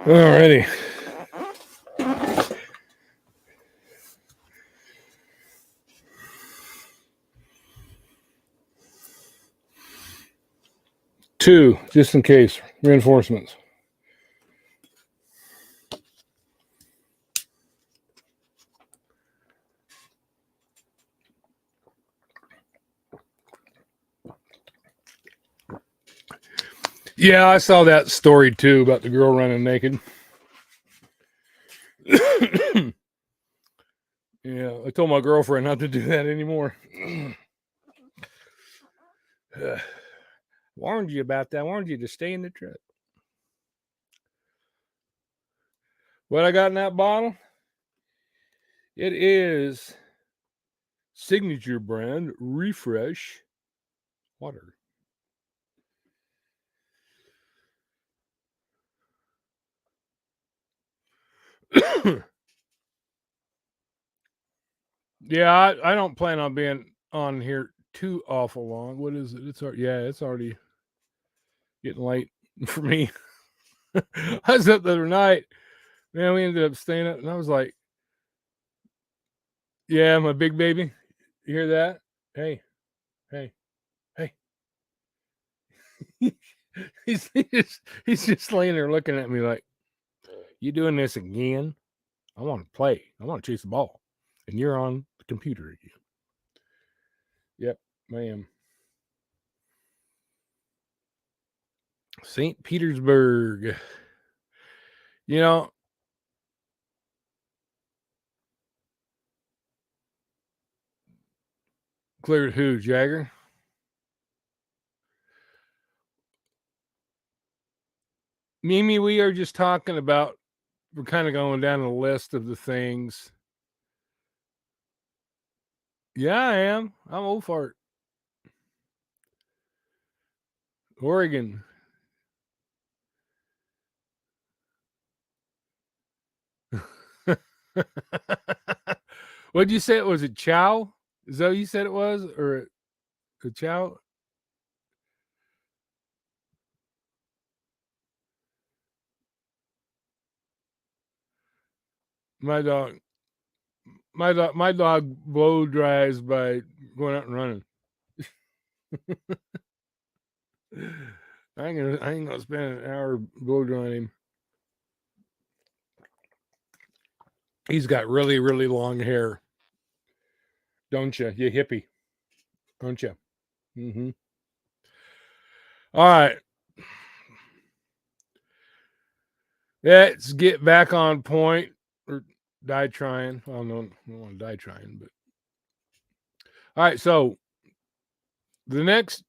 Alrighty. Two, just in case, reinforcements. Yeah, I saw that story too about the girl running naked. Yeah, I told my girlfriend not to do that anymore. Warned you about that. Warned you to stay in the truck. What I got in that bottle? It is Signature brand Refresh water. Yeah, I don't plan on being on here too awful long. What is it? It's already getting late for me. I was up the other night, man. We ended up staying up, and I was like, "Yeah, my big baby, you hear that? Hey, hey, hey." he's just laying there looking at me like, "You doing this again? I want to play. I want to chase the ball, and you're on the computer again." Yep, ma'am. St. Petersburg. You know, cleared who, Jagger? Mimi, we are just talking about, we're kind of going down the list of the things. Yeah, I am. I'm old fart. Oregon. What'd you say? Was it Chow? Is that what you said it was? Or a Chow? My dog. My dog blow dries by going out and running. I ain't gonna spend an hour blow drying him. He's got really, really long hair. Don't you? You hippie. Don't you? Mm-hmm. All right. Let's get back on point, or die trying. Well, no, I don't want to die trying, but all right. So the next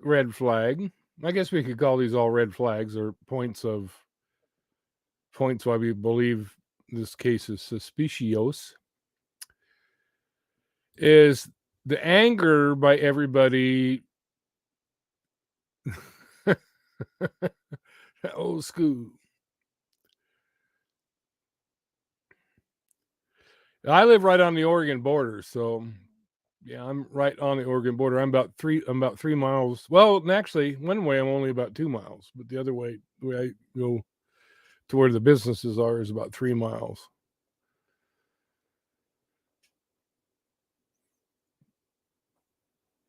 red flag, I guess we could call these all red flags or points why we believe this case is suspicious, is the anger by everybody. Old school. I live right on the Oregon border, so yeah, I'm right on the Oregon border. I'm about 3 miles. Well, actually, one way I'm only about 2 miles, but the other way, the way I go to where the businesses are, is about 3 miles.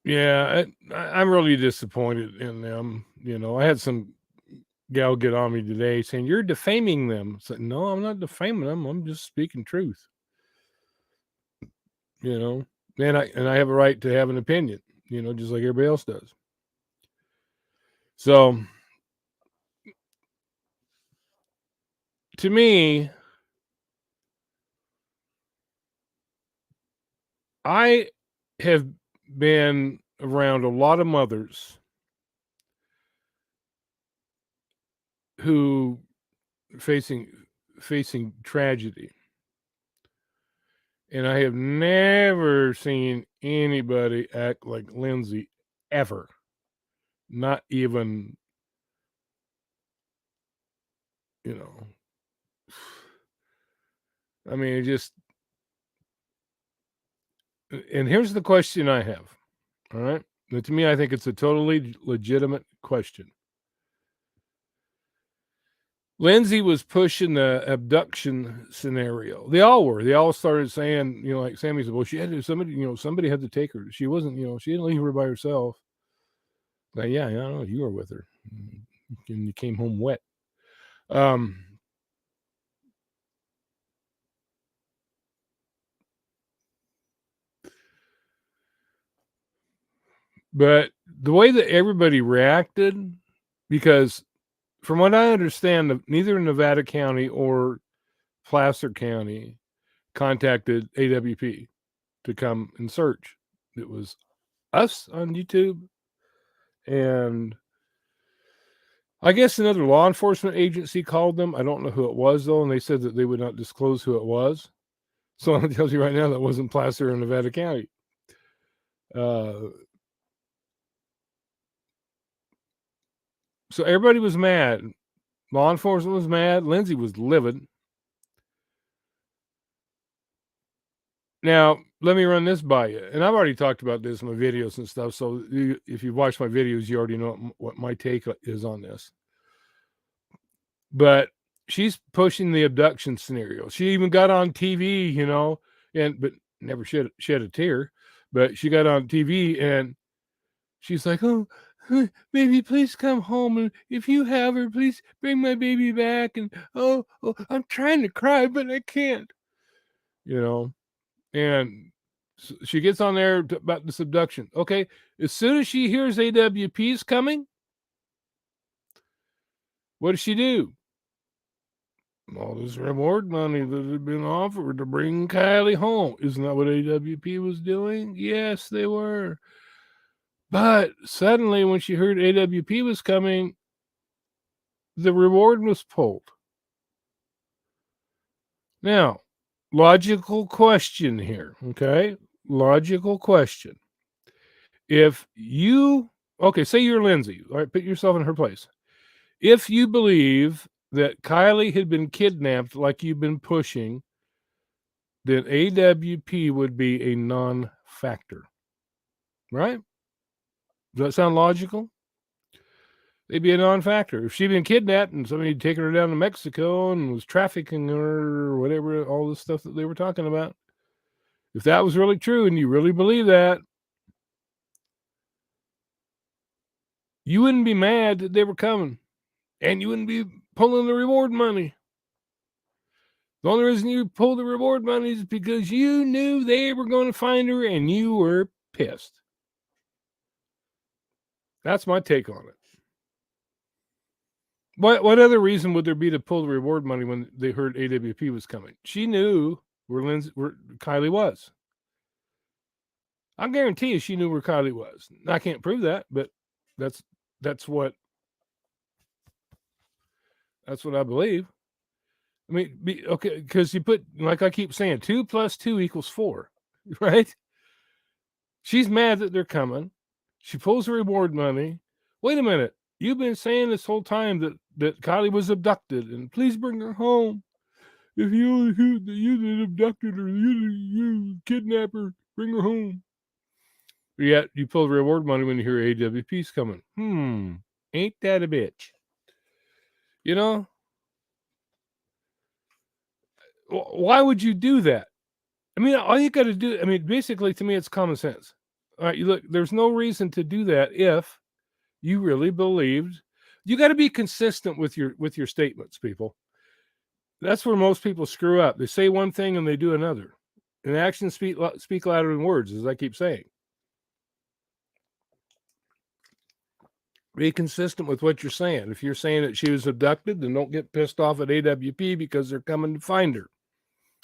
Yeah, I'm really disappointed in them. You know, I had some gal get on me today saying, "You're defaming them." I said, "No, I'm not defaming them. I'm just speaking truth." You know, and I have a right to have an opinion. You know, just like everybody else does. So, to me, I have been around a lot of mothers who facing facing tragedy, and I have never seen anybody act like Lindsay ever. Not even, you know. I mean, it just. And here's the question I have. All right, now, to me, I think it's a totally legitimate question. Lindsay was pushing the abduction scenario. They all were. They all started saying, you know, like Sammy said, well, she had to, somebody had to take her. She wasn't, she didn't leave her by herself. Like, yeah, I know you were with her, and you came home wet. But the way that everybody reacted, because from what I understand, neither Nevada County or Placer County contacted AWP to come and search. It was us on YouTube, and I guess another law enforcement agency called them. I don't know who it was, though, and they said that they would not disclose who it was. So it tells you right now that wasn't Placer or Nevada County. So everybody was mad. Law enforcement was mad. Lindsay was livid. Now, let me run this by you. And I've already talked about this in my videos and stuff. So if you've watched my videos, you already know what my take is on this. But she's pushing the abduction scenario. She even got on TV, but never shed a tear. But she got on TV and she's like, "Oh, baby, please come home. And if you have her, please bring my baby back." And oh, I'm trying to cry, but I can't. And she gets on there about this abduction. Okay, as soon as she hears AWP's coming, what does she do? All this reward money that had been offered to bring Kylie home. Isn't that what AWP was doing? Yes, they were. But suddenly, when she heard AWP was coming, the reward was pulled. Now, logical question here, okay? Logical question. If you, say you're Lindsay, all right, put yourself in her place. If you believe that Kylie had been kidnapped like you've been pushing, then AWP would be a non-factor, right? Does that sound logical? They'd be a non-factor. If she'd been kidnapped and somebody had taken her down to Mexico and was trafficking her or whatever, all the stuff that they were talking about, if that was really true and you really believe that, you wouldn't be mad that they were coming and you wouldn't be pulling the reward money. The only reason you pulled the reward money is because you knew they were going to find her and you were pissed. That's my take on it. What other reason would there be to pull the reward money when they heard AWP was coming? She knew where Kylie was. I guarantee you she knew where Kylie was. I can't prove that, but that's what I believe. I mean, okay, because you put, like I keep saying, 2 + 2 = 4, right? She's mad that they're coming. She pulls the reward money. Wait a minute. You've been saying this whole time that Kylie was abducted, and please bring her home. If you that abducted her, you kidnapper, bring her home. Yet you pull the reward money when you hear AWP's coming. Ain't that a bitch? Why would you do that? I mean, all you got to do, basically to me, it's common sense. All right, look, there's no reason to do that if you really believed. You got to be consistent with your statements, people. That's where most people screw up. They say one thing and they do another. And actions speak louder than words, as I keep saying. Be consistent with what you're saying. If you're saying that she was abducted, then don't get pissed off at AWP because they're coming to find her.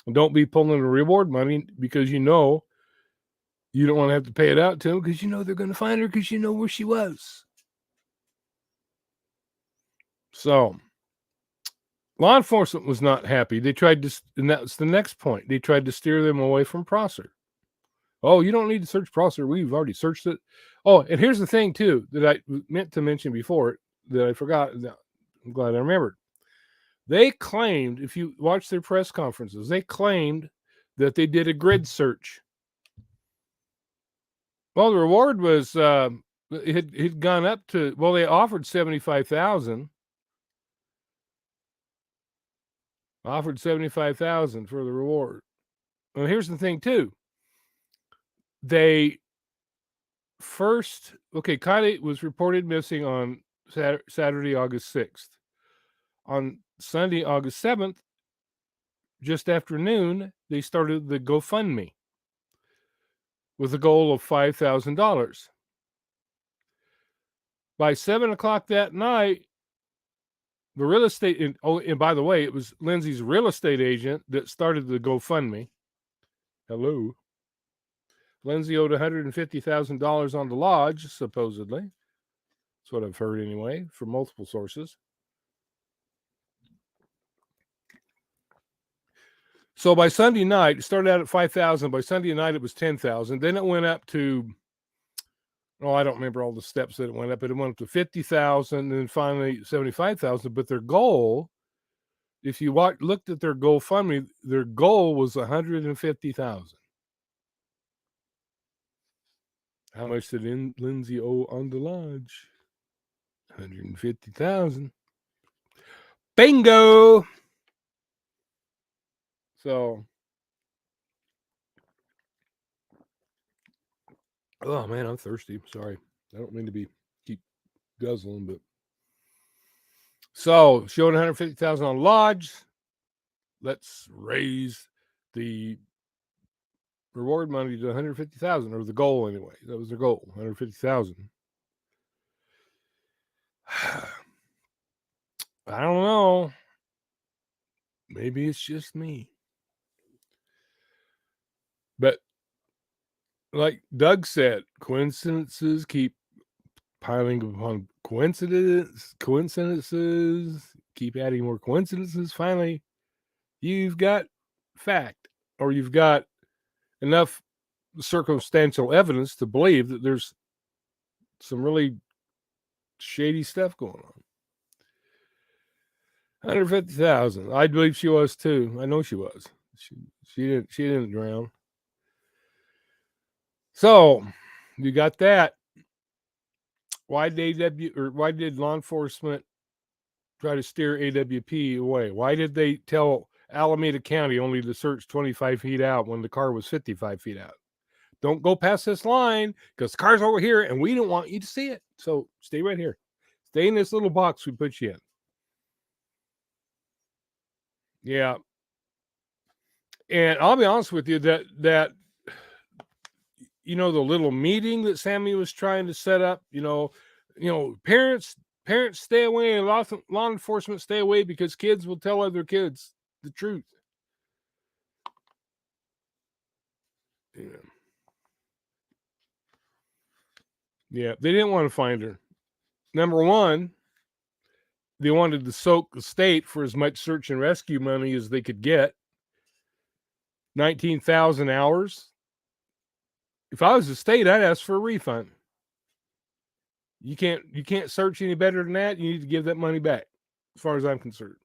And don't be pulling the reward money because you know you don't want to have to pay it out to them because you know they're going to find her because you know where she was. So, law enforcement was not happy. They tried to, and that's the next point. They tried to steer them away from Prosser. Oh, you don't need to search Prosser. We've already searched it. Oh, and here's the thing, too, that I meant to mention before that I forgot. I'm glad I remembered. They claimed, if you watch their press conferences, they claimed that they did a grid search. Well, the reward was, it had gone up to, well, they offered $75,000. Offered $75,000 for the reward. Well, here's the thing, too. They first, Kylie was reported missing on Saturday, August 6th. On Sunday, August 7th, just after noon, they started the GoFundMe with a goal of $5,000. By 7 o'clock that night, the real estate, and by the way, it was Lindsay's real estate agent that started the GoFundMe. Hello. Lindsay owed $150,000 on the lodge, supposedly. That's what I've heard anyway, from multiple sources. So by Sunday night, it started out at $5,000. By Sunday night, it was $10,000. Then it went up to Oh, I don't remember all the steps that it went up, but it went up to 50,000 and then finally 75,000. But their goal, if you looked at their GoFundMe, their goal was 150,000. How much did Lindsay owe on the lodge? 150,000. Bingo. So, oh man, I'm thirsty. Sorry, I don't mean to keep guzzling, but so showing 150,000 on lodge. Let's raise the reward money to 150,000, or the goal anyway. That was their goal, 150,000. I don't know. Maybe it's just me. But like Doug said, coincidences keep piling upon coincidences, keep adding more coincidences. Finally, you've got fact, or you've got enough circumstantial evidence to believe that there's some really shady stuff going on. 150,000. I believe she was too. I know she was. She didn't drown. So you got that. Why did law enforcement try to steer AWP away? Why did they tell Alameda County only to search 25 feet out when the car was 55 feet out? Don't go past this line because the car's over here and we don't want you to see it. So stay right here. Stay in this little box we put you in. Yeah. And I'll be honest with you that the little meeting that Sammy was trying to set up, parents stay away and law enforcement stay away because kids will tell other kids the truth. Yeah, they didn't want to find her. Number one, they wanted to soak the state for as much search and rescue money as they could get. 19,000 hours. If I was the state, I'd ask for a refund. You can't search any better than that. You need to give that money back, as far as I'm concerned.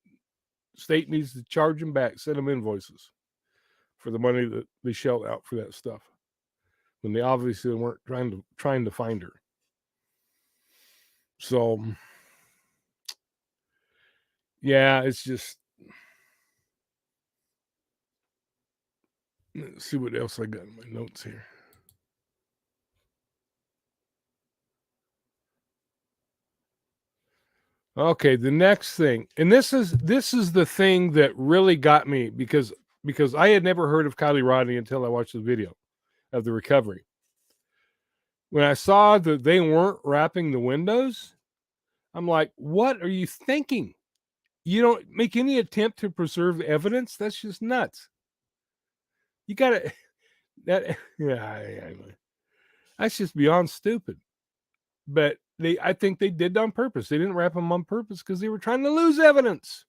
The state needs to charge them back, send them invoices for the money that they shelled out for that stuff when they obviously weren't trying to find her. So, yeah, it's just. Let's see what else I got in my notes here. Okay, the next thing, and this is the thing that really got me because I had never heard of Kylie Rodney until I watched the video of the recovery. When I saw that they weren't wrapping the windows, I'm like, what are you thinking? You don't make any attempt to preserve evidence? That's just nuts. You gotta that's just beyond stupid. But I think they did on purpose. They didn't wrap them on purpose because they were trying to lose evidence.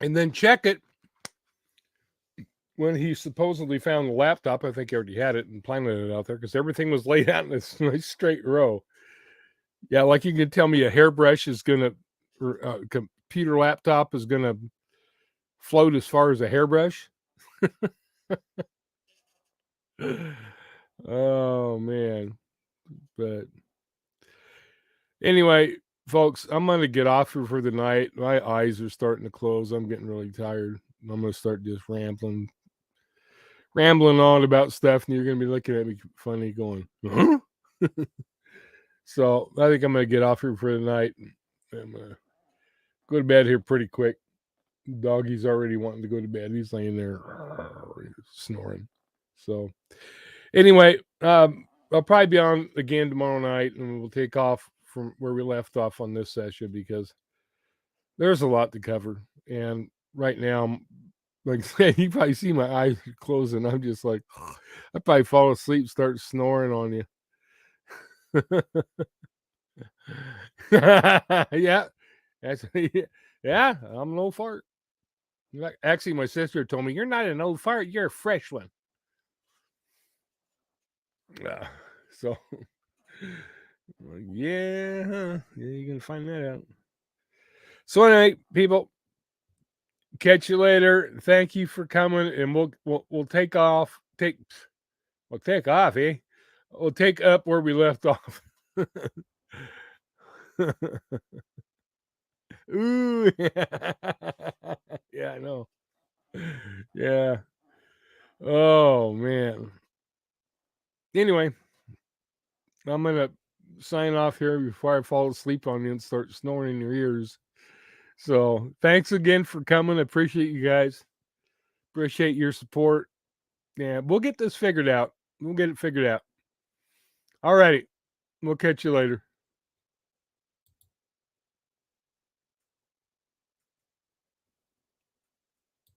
And then check it when he supposedly found the laptop. I think he already had it and planted it out there because everything was laid out in this nice straight row. Yeah, like you can tell me a hairbrush is going to, or a computer laptop is going to float as far as a hairbrush. Oh, man. But anyway, folks, I'm going to get off here for the night. My eyes are starting to close. I'm getting really tired. I'm going to start just rambling on about stuff, and you're going to be looking at me funny going, huh? So I think I'm going to get off here for the night and go to bed here pretty quick. Doggy's already wanting to go to bed. He's laying there snoring. So anyway, I'll probably be on again tomorrow night, and we'll take off from where we left off on this session because there's a lot to cover. And right now, like I said, you probably see my eyes closing. I'm just like, I probably fall asleep, start snoring on you. Yeah, I'm no fart. Actually, my sister told me, "You're not an old fart, you're a fresh one." So, yeah, you're gonna find that out. So anyway, people, catch you later. Thank you for coming, and we'll take off. Take off, eh? We'll take up where we left off. Ooh, yeah, I know. Yeah. Oh man. Anyway, I'm gonna sign off here before I fall asleep on you and start snoring in your ears. So thanks again for coming. I appreciate you guys. Appreciate your support. Yeah, we'll get this figured out. We'll get it figured out. All righty. We'll catch you later.